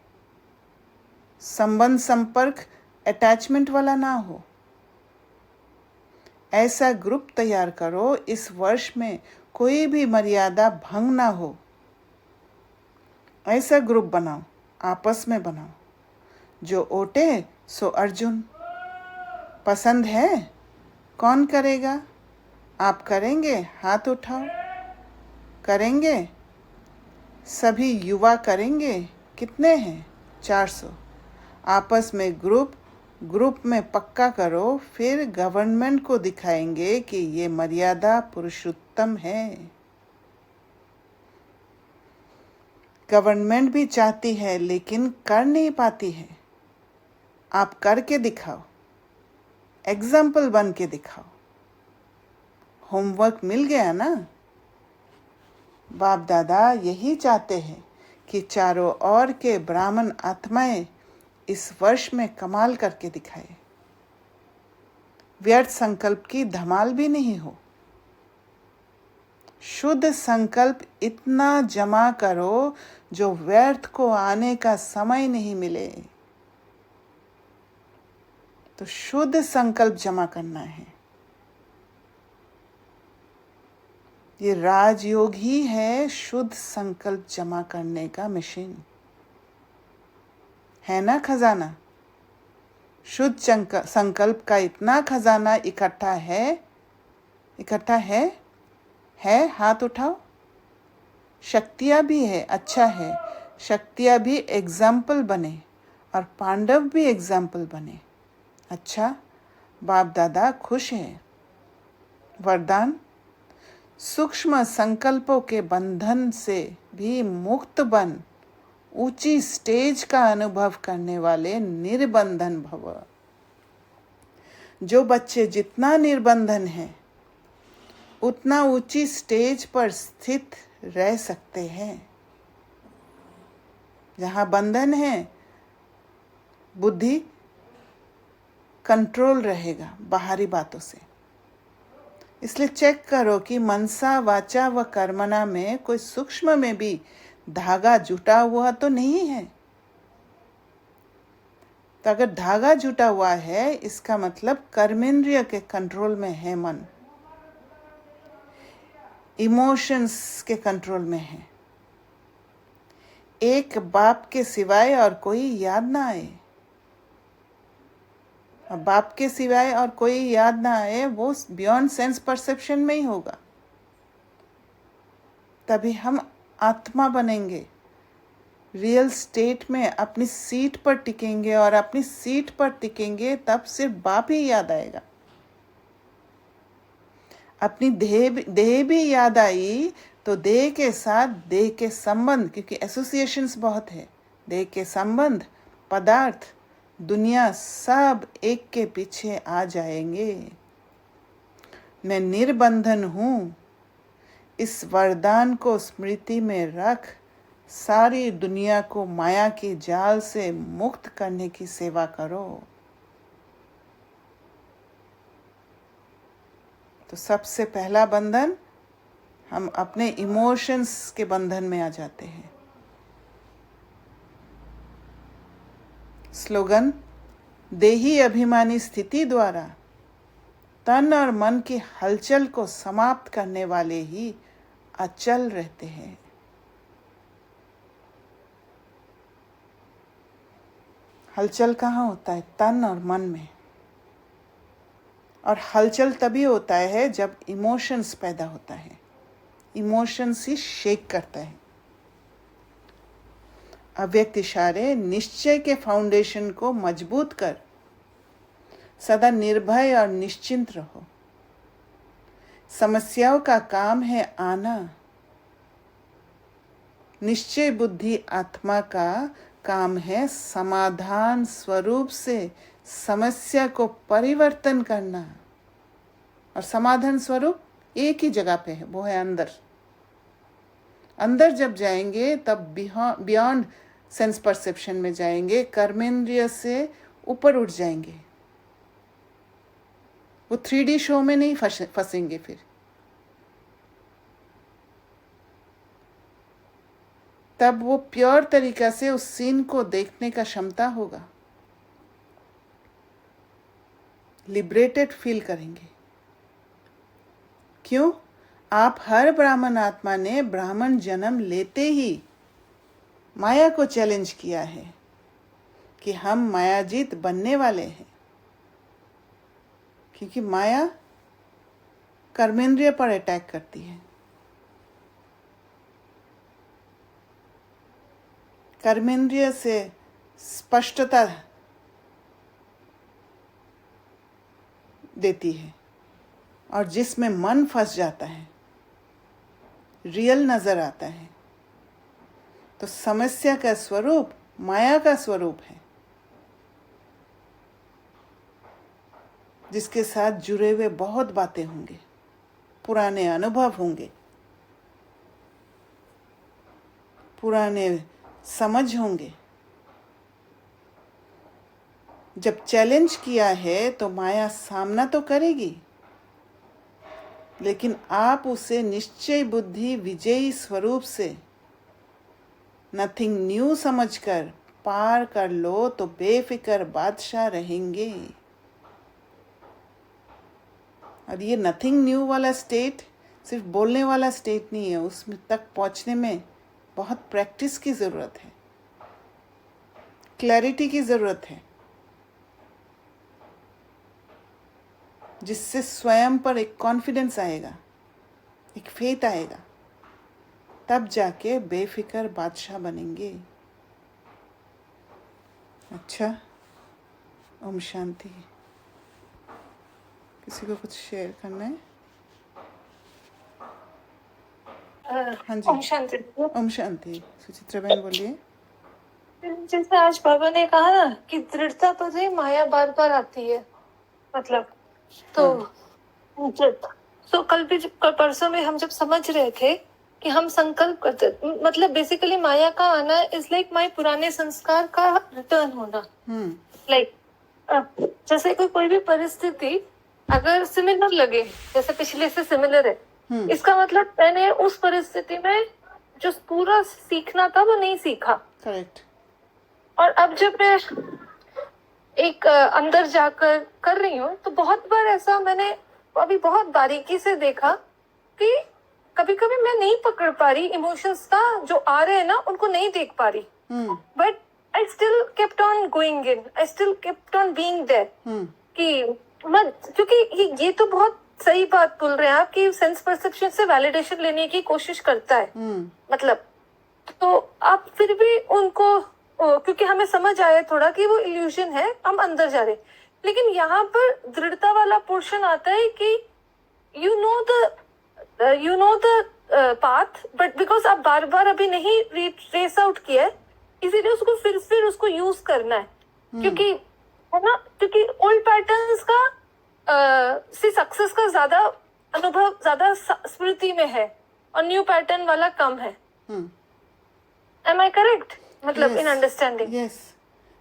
संबंध संपर्क अटैचमेंट वाला ना हो। ऐसा ग्रुप तैयार करो इस वर्ष में कोई भी मर्यादा भंग ना हो। ऐसा ग्रुप बनाओ, आपस में बनाओ। जो ओटे सो अर्जुन। पसंद है? कौन करेगा? आप करेंगे? हाथ उठाओ। करेंगे? सभी युवा करेंगे? कितने हैं? 400। आपस में ग्रुप में पक्का करो, फिर गवर्नमेंट को दिखाएंगे कि ये मर्यादा पुरुषोत्तम है। गवर्नमेंट भी चाहती है लेकिन कर नहीं पाती है। आप करके दिखाओ, एग्जाम्पल बन के दिखाओ। होमवर्क मिल गया ना? बाप दादा यही चाहते हैं कि चारों ओर के ब्राह्मण आत्माएं इस वर्ष में कमाल करके दिखाए। व्यर्थ संकल्प की धमाल भी नहीं हो। शुद्ध संकल्प इतना जमा करो जो व्यर्थ को आने का समय नहीं मिले। तो शुद्ध संकल्प जमा करना है। ये राजयोग ही है शुद्ध संकल्प जमा करने का मशीन, है ना खजाना? शुद्ध संकल्प का इतना खजाना इकट्ठा है? हाथ उठाओ। शक्तियाँ भी है, अच्छा है। शक्तियाँ भी एग्जाम्पल बने और पांडव भी एग्जाम्पल बने। अच्छा, बाप दादा खुश है। वरदान: सूक्ष्म संकल्पों के बंधन से भी मुक्त बन ऊंची स्टेज का अनुभव करने वाले निर्बंधन भव। जो बच्चे जितना निर्बंधन है उतना ऊंची स्टेज पर स्थित रह सकते हैं। जहाँ बंधन है बुद्धि कंट्रोल रहेगा बाहरी बातों से। इसलिए चेक करो कि मनसा वाचा व कर्मणा में कोई सूक्ष्म में भी धागा जुटा हुआ तो नहीं है। तो अगर धागा जुटा हुआ है इसका मतलब कर्मेंद्रिय के कंट्रोल में है मन, इमोशंस के कंट्रोल में है। एक बाप के सिवाय और कोई याद ना आए। बाप के सिवाय और कोई याद ना आए, वो बियॉन्ड सेंस परसेप्शन में ही होगा। तभी हम आत्मा बनेंगे, रियल स्टेट में अपनी सीट पर टिकेंगे। और अपनी सीट पर टिकेंगे तब सिर्फ बाप ही याद आएगा। अपनी देह भी याद आई तो देह के साथ देह के संबंध, क्योंकि एसोसिएशंस बहुत है, देह के संबंध, पदार्थ, दुनिया सब एक के पीछे आ जाएंगे। मैं निर्बंधन हूँ। इस वरदान को स्मृति में रख सारी दुनिया को माया के जाल से मुक्त करने की सेवा करो। तो सबसे पहला बंधन, हम अपने इमोशंस के बंधन में आ जाते हैं। स्लोगन: देही अभिमानी स्थिति द्वारा तन और मन की हलचल को समाप्त करने वाले ही अचल रहते हैं। हलचल कहाँ होता है? तन और मन में। और हलचल तभी होता है जब इमोशंस पैदा होता है। इमोशंस ही शेक करता है। अव्यक्त इशारे निश्चय के फाउंडेशन को मजबूत कर सदा निर्भय और निश्चिंत रहो। समस्याओं का काम है आना। निश्चय बुद्धि आत्मा का काम है समाधान स्वरूप से समस्या को परिवर्तन करना। और समाधान स्वरूप एक ही जगह पे है, वो है अंदर। अंदर जब जाएंगे तब बियॉन्ड सेंस परसेप्शन में जाएंगे, कर्मेंद्रिय से ऊपर उठ जाएंगे, वो 3D शो में नहीं फंसेंगे फिर। तब वो प्योर तरीका से उस सीन को देखने का क्षमता होगा, लिबरेटेड फील करेंगे। क्यों? आप हर ब्राह्मण आत्मा ने ब्राह्मण जन्म लेते ही माया को चैलेंज किया है कि हम मायाजीत बनने वाले हैं, क्योंकि माया कर्मेंद्रिय पर अटैक करती है। कर्मेंद्रिय से स्पष्टता देती है, और जिसमें मन फंस जाता है, रियल नजर आता है, तो समस्या का स्वरूप माया का स्वरूप है, जिसके साथ जुड़े हुए बहुत बातें होंगे, पुराने अनुभव होंगे, पुराने समझ होंगे। जब चैलेंज किया है तो माया सामना तो करेगी, लेकिन आप उसे निश्चय बुद्धि विजयी स्वरूप से नथिंग न्यू समझकर पार कर लो तो बेफिक्र बादशाह रहेंगे। और ये नथिंग न्यू वाला स्टेट सिर्फ बोलने वाला स्टेट नहीं है, उसमें तक पहुंचने में बहुत प्रैक्टिस की ज़रूरत है, क्लैरिटी की ज़रूरत है, जिससे स्वयं पर एक कॉन्फिडेंस आएगा, एक फेथ आएगा, तब जाके बेफिक्र बादशाह बनेंगे। अच्छा, ओम शांति। किसी को कुछ शेयर करना है? हाँ जी, ओम शांति। ओम शांति। सुचित्रा बहन बोलिए। जैसे आज बाबा ने कहा ना कि दृढ़ता पर ही माया बार बार आती है, मतलब तो कल भी परसों में हम जब समझ रहे थे कि हम संकल्प करते, मतलब बेसिकली माया का आना इज लाइक माय पुराने संस्कार का रिटर्न होना। लाइक जैसे कोई भी परिस्थिति अगर सिमिलर लगे, जैसे पिछले से सिमिलर है, इसका मतलब मैंने उस परिस्थिति में जो पूरा सीखना था वो नहीं सीखा। करेक्ट। और अब जब मैं एक अंदर जाकर कर रही हूँ तो बहुत बार ऐसा मैंने अभी बहुत बारीकी से देखा कि कभी कभी मैं नहीं पकड़ पा रही इमोशंस का, जो आ रहे हैं ना उनको नहीं देख पा रही, but I still kept on going in, I still kept on being there कि मत, क्योंकि ये तो बहुत सही बात बोल रहे हैं आप कि सेंस परसेप्शन से वैलिडेशन लेने की कोशिश करता है, मतलब तो आप फिर भी उनको, क्योंकि हमें समझ आया थोड़ा कि वो इल्यूजन है, हम अंदर जा रहे, लेकिन यहाँ पर दृढ़ता वाला पोर्शन आता है कि you know the path, but because आप बार बार अभी नहीं ट्रेस आउट किया है, इसीलिए उसको फिर उसको यूज करना है, क्योंकि है ना, क्योंकि ओल्ड पैटर्न्स का से सक्सेस का ज्यादा अनुभव ज्यादा स्मृति में है और न्यू पैटर्न वाला कम है। Am I correct? मतलब in understanding? Yes.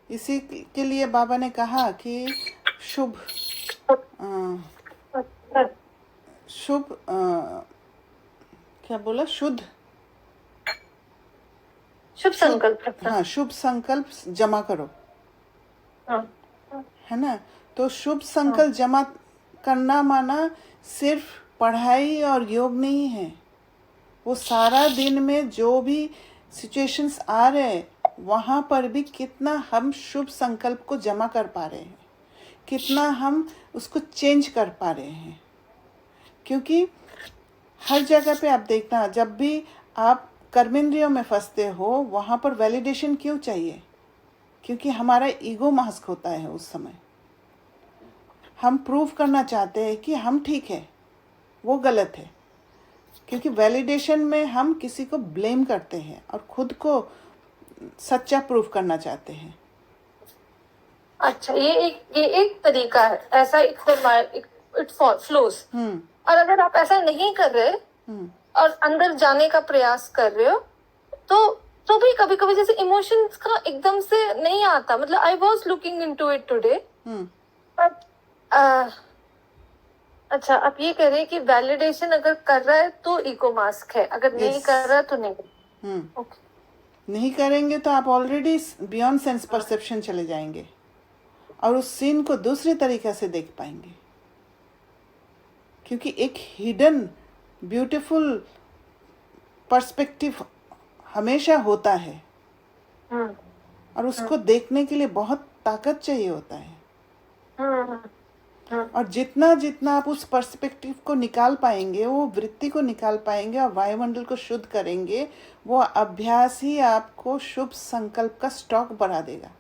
इसी के लिए बाबा ने कहा कि शुभ क्या बोला? शुभ संकल्प। हाँ, शुभ संकल्प जमा करो। है ना? तो शुभ संकल्प जमा करना माना सिर्फ पढ़ाई और योग नहीं है, वो सारा दिन में जो भी सिचुएशंस आ रहे हैं वहाँ पर भी कितना हम शुभ संकल्प को जमा कर पा रहे हैं, कितना हम उसको चेंज कर पा रहे हैं। क्योंकि हर जगह पे आप देखना, जब भी आप कर्मेंद्रियों में फंसते हो वहाँ पर वैलिडेशन क्यों चाहिए? क्योंकि हमारा ईगो मास्क होता है उस समय। हम प्रूव करना चाहते हैं कि हम ठीक है, वो गलत है, क्योंकि वैलिडेशन में हम किसी को ब्लेम करते हैं और खुद को सच्चा प्रूफ करना चाहते हैं। अच्छा, ये एक तरीका है, ऐसा इट फ्लोज। और अगर आप ऐसा नहीं कर रहे और अंदर जाने का प्रयास कर रहे हो तो तो भी कभी कभी जैसे इमोशंस का एकदम से नहीं आता, मतलब I was looking into it today, but अच्छा आप ये कह रहे हैं कि वैलिडेशन अगर कर रहा है तो ईगो मास्क है, अगर नहीं Yes. कर रहा तो नहीं। ओके, नहीं करेंगे तो आप ऑलरेडी बियॉन्ड सेंस परसेप्शन चले जाएंगे और उस सीन को दूसरे तरीके से देख पाएंगे, क्योंकि एक हिडन ब्यूटीफुल पर्सपेक्टिव हमेशा होता है और उसको देखने के लिए बहुत ताकत चाहिए होता है। और जितना जितना आप उस पर्सपेक्टिव को निकाल पाएंगे, वो वृत्ति को निकाल पाएंगे और वायुमंडल को शुद्ध करेंगे, वो अभ्यास ही आपको शुभ संकल्प का स्टॉक बढ़ा देगा।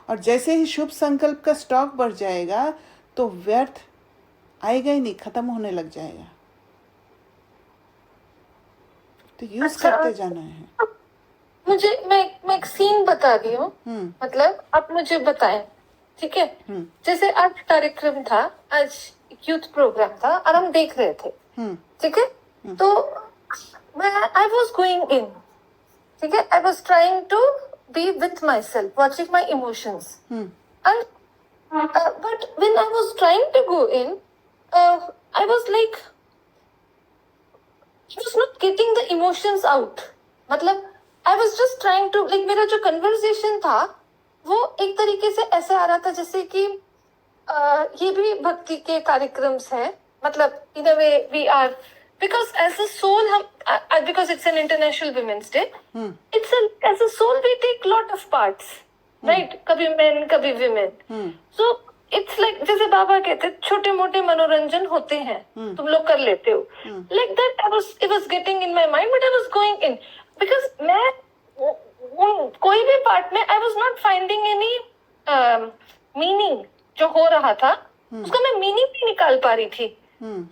और जैसे ही शुभ संकल्प का स्टॉक बढ़ जाएगा तो व्यर्थ आएगा ही नहीं, खत्म होने लग जाएगा। तो यूज अच्छा, करते जाना है। मुझे मैं एक सीन बता रही हूँ, मतलब आप मुझे बताएं, ठीक है? जैसे आज कार्यक्रम था, आज यूथ प्रोग्राम था और हम देख रहे थे, ठीक है? तो मैं आई वॉज गोइंग इन, ठीक है, I was trying to be with myself, watching my emotions, and but when I was trying to go in, I was like, I was not getting the emotions out. मतलब I was just trying to, like, मेरा जो conversation था वो एक तरीके से ऐसे आ रहा था जैसे कि ये भी भक्ति के कार्यक्रम्स हैं, मतलब in a way we are, because as a soul हम because it's an international women's day, as a soul we take lot of parts, right? कभी men कभी women, so it's like जैसे बाबा कहते छोटे मोटे मनोरंजन होते हैं, तुम लोग कर लेते हो, like that it was getting in my mind, but I was going in because मैं कोई भी पार्ट में I was not finding any meaning, जो हो रहा था उसका मैं मीनिंग नहीं निकाल पा रही थी।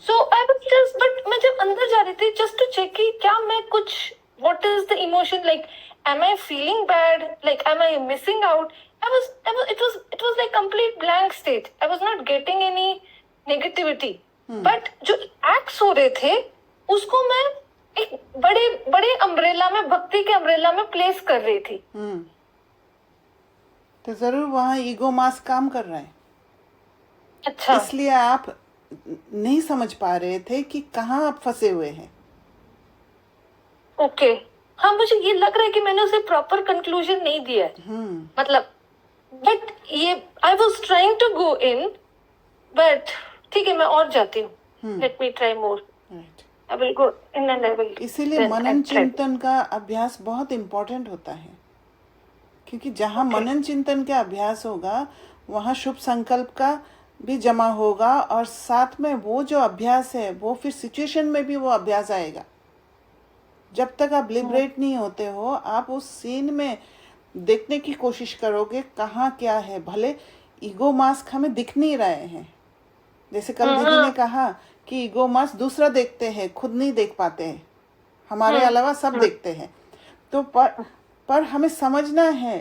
So I was just, but मैं जब अंदर जा रही थी just to check कि क्या मैं कुछ, what is the emotion, like am I feeling bad, like am I missing out, it was like complete blank state, I was not getting any negativity, but जो acts हो रहे थे उसको मैं एक बड़े बड़े अम्ब्रेला में, भक्ति के अम्ब्रेला में प्लेस कर रही थी। तो जरूर वहाँ ईगो मास्क काम कर रहा है। अच्छा, इसलिए आप नहीं समझ पा रहे थे कि कहाँ आप फंसे हुए हैं। ओके, हाँ मुझे ये लग रहा है कि मैंने उसे प्रॉपर कंक्लूजन नहीं दिया है, मतलब बट ये I was trying to go in, but ठीक है मैं और जाती हूँ, let me try more, I will go in and I will. इसीलिए मनन चिंतन का अभ्यास बहुत इम्पोर्टेंट होता है, क्योंकि जहाँ मनन चिंतन का अभ्यास होगा वहाँ शुभ संकल्प का भी जमा होगा और साथ में वो जो अभ्यास है वो फिर सिचुएशन में भी वो अभ्यास आएगा। जब तक आप लिबरेट नहीं होते हो, आप उस सीन में देखने की कोशिश करोगे कहाँ क्या है, भले ईगो मास्क हमें दिख नहीं रहे हैं। जैसे कल दीदी ने कहा कि ईगो मास्क दूसरा देखते हैं, खुद नहीं देख पाते हैं, हमारे अलावा सब देखते हैं। तो पर हमें समझना है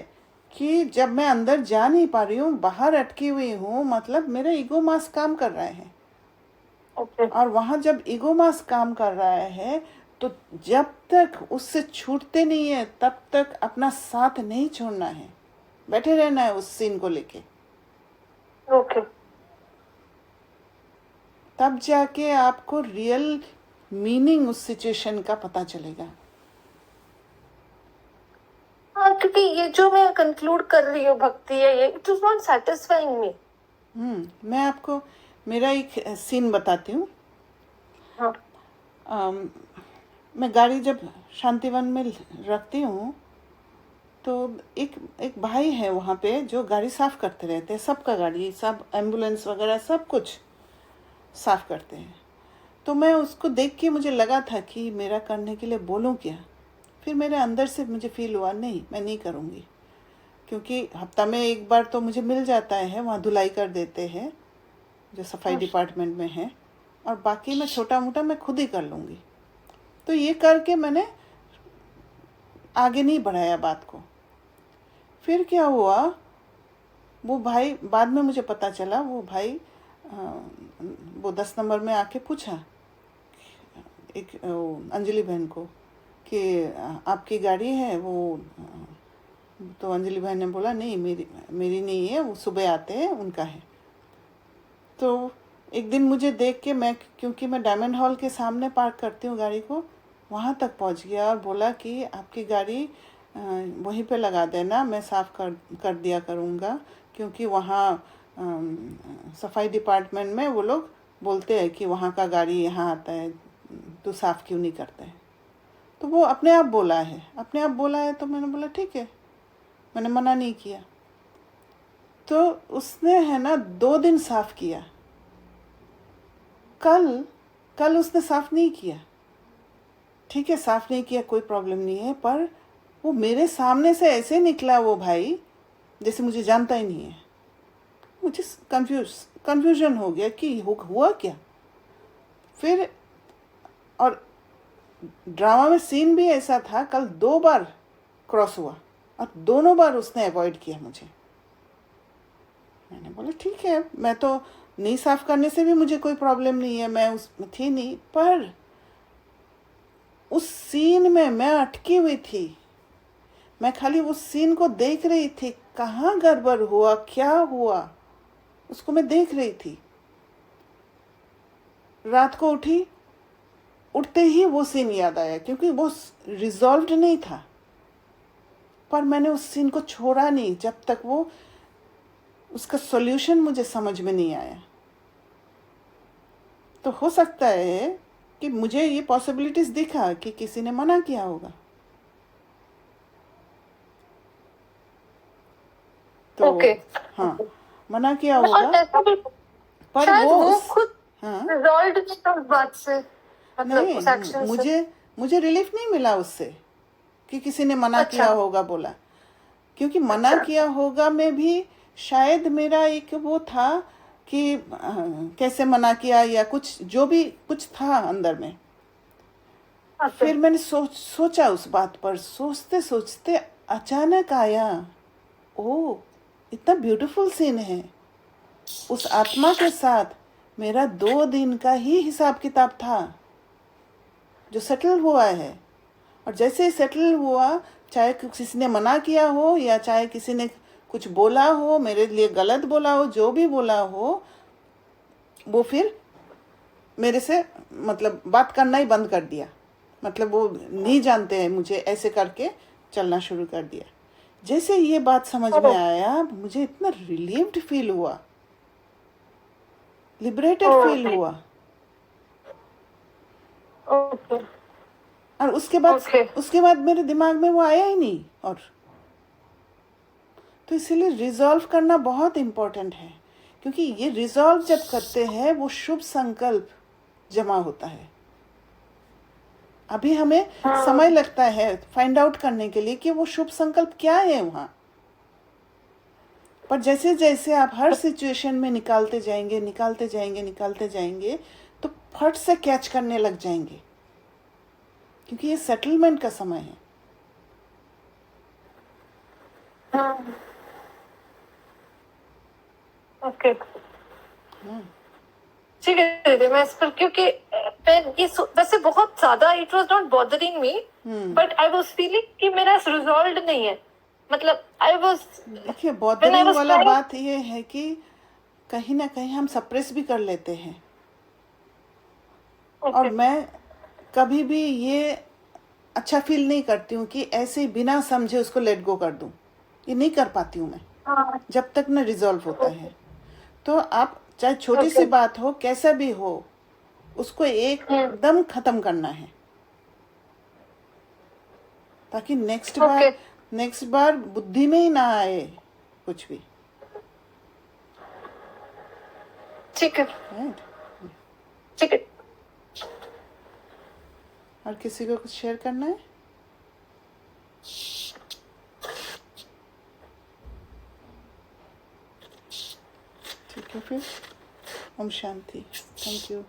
कि जब मैं अंदर जा नहीं पा रही हूँ, बाहर अटकी हुई हूँ, मतलब मेरा ईगो मास्क काम कर रहा है। और वहाँ जब ईगो मास्क काम कर रहा है तो जब तक उससे छूटते नहीं है तब तक अपना साथ नहीं छोड़ना है, बैठे रहना है उस सीन को लेके। ओके, तब जाके आपको रियल मीनिंग उस सिचुएशन का पता चलेगा। हाँ, क्योंकि ये जो मैं कंक्लूड कर रही हूँ भक्ति है, ये इट इज नॉट सैटिस्फाइंग मी। मैं आपको मेरा एक सीन बताती हूँ। हाँ। मैं गाड़ी जब शांतिवन में रखती हूँ तो एक भाई है वहाँ पे जो गाड़ी साफ़ करते रहते हैं, सबका गाड़ी, सब एम्बुलेंस वगैरह सब कुछ साफ़ करते हैं। तो मैं उसको देख के मुझे लगा था कि मेरा करने के लिए बोलूँ क्या। फिर मेरे अंदर से मुझे फील हुआ नहीं, मैं नहीं करूँगी, क्योंकि हफ्ता में एक बार तो मुझे मिल जाता है, वहाँ धुलाई कर देते हैं जो सफाई डिपार्टमेंट में है, और बाकी मैं छोटा मोटा मैं खुद ही कर लूँगी। तो ये करके मैंने आगे नहीं बढ़ाया बात को। फिर क्या हुआ, वो भाई बाद में मुझे पता चला, वो भाई वो 10 नंबर में आके पूछा एक अंजलि बहन को कि आपकी गाड़ी है वो तो अंजलि भाई ने बोला नहीं, मेरी नहीं है, वो सुबह आते हैं, उनका है। तो एक दिन मुझे देख के क्योंकि मैं डायमंड हॉल के सामने पार्क करती हूँ गाड़ी को, वहाँ तक पहुँच गया और बोला कि आपकी गाड़ी वहीं पे लगा देना, मैं साफ़ कर दिया करूँगा, क्योंकि वहाँ सफाई डिपार्टमेंट में वो लोग बोलते हैं कि वहाँ का गाड़ी यहाँ आता है, तो साफ़ क्यों नहीं करते हैं। तो वो अपने आप बोला है, तो मैंने बोला ठीक है, मैंने मना नहीं किया। तो उसने है ना 2 दिन साफ़ किया। कल उसने साफ़ नहीं किया, ठीक है, साफ़ नहीं किया, कोई प्रॉब्लम नहीं है, पर वो मेरे सामने से ऐसे निकला वो भाई जैसे मुझे जानता ही नहीं है। मुझे कंफ्यूजन हो गया कि हुआ क्या। फिर और ड्रामा में सीन भी ऐसा था, कल 2 बार क्रॉस हुआ और दोनों बार उसने अवॉइड किया मुझे। मैंने बोला ठीक है, मैं तो नहीं साफ़ करने से भी मुझे कोई प्रॉब्लम नहीं है, मैं उसमें थी नहीं, पर उस सीन में मैं अटकी हुई थी। मैं खाली उस सीन को देख रही थी, कहाँ गड़बड़ हुआ, क्या हुआ, उसको मैं देख रही थी। रात को उठते ही वो सीन याद आया, क्योंकि वो रिजॉल्व्ड नहीं था, पर मैंने उस सीन को छोड़ा नहीं जब तक वो उसका सॉल्यूशन मुझे समझ में नहीं आया। तो हो सकता है कि मुझे ये पॉसिबिलिटीज दिखा कि किसी ने मना किया होगा। तो ओके। हाँ, मना किया और होगा, ऐसा भी पर शायद वो वो खुद हाँ रिजॉल्व नहीं था उस बात से, मतलब नहीं, उस एक्शन से। मुझे रिलीफ नहीं मिला उससे कि किसी ने मना अच्छा। किया होगा बोला, क्योंकि मना अच्छा। किया होगा में भी शायद मेरा एक वो था कि कैसे मना किया या कुछ जो भी कुछ था अंदर में। ओके। फिर मैंने सोचा उस बात पर, सोचते सोचते अचानक आया, ओ इतना ब्यूटीफुल सीन है। उस आत्मा के साथ मेरा 2 दिन का ही हिसाब किताब था जो सेटल हुआ है। और जैसे ही सेटल हुआ, चाहे किसी ने मना किया हो या चाहे किसी ने कुछ बोला हो, मेरे लिए गलत बोला हो, जो भी बोला हो, वो फिर मेरे से मतलब बात करना ही बंद कर दिया। मतलब वो नहीं जानते हैं मुझे, ऐसे करके चलना शुरू कर दिया। जैसे ये बात समझ में आया, मुझे इतना रिलीव्ड फील हुआ, लिबरेटेड फील हुआ। ओके। और ओके। उसके बाद मेरे दिमाग में वो आया ही नहीं। और तो इसीलिए रिजॉल्व करना बहुत इम्पोर्टेंट है, क्योंकि ये रिजॉल्व जब करते हैं वो शुभ संकल्प जमा होता है। अभी हमें समय लगता है फाइंड आउट करने के लिए कि वो शुभ संकल्प क्या है वहाँ, पर जैसे जैसे आप हर सिचुएशन में निकालते जाएंगे तो फट से कैच करने लग जाएंगे, क्योंकि ये सेटलमेंट का समय है। ओके। ठीक है दीदी, मैं इस पर, क्योंकि मैं ये वैसे बहुत ज्यादा it was not bothering me, but I was feeling कि मेरा रिजॉल्व नहीं है, मतलब आई वाज, देखिए बॉदरिंग वाला बात ये है कि कहीं ना कहीं हम सप्रेस भी कर लेते हैं। और मैं कभी भी ये अच्छा फील नहीं करती हूँ कि ऐसे बिना समझे उसको लेट गो कर दूँ, ये नहीं कर पाती हूँ मैं जब तक न रिजॉल्व होता है। तो आप चाहे छोटी सी बात हो, कैसा भी हो, उसको एकदम खत्म करना है, ताकि नेक्स्ट बार बुद्धि में ही ना आए कुछ भी। ठीक है। ठीक है। और किसी को कुछ शेयर करना है? ठीक है, फिर ओम शांति। Thank you.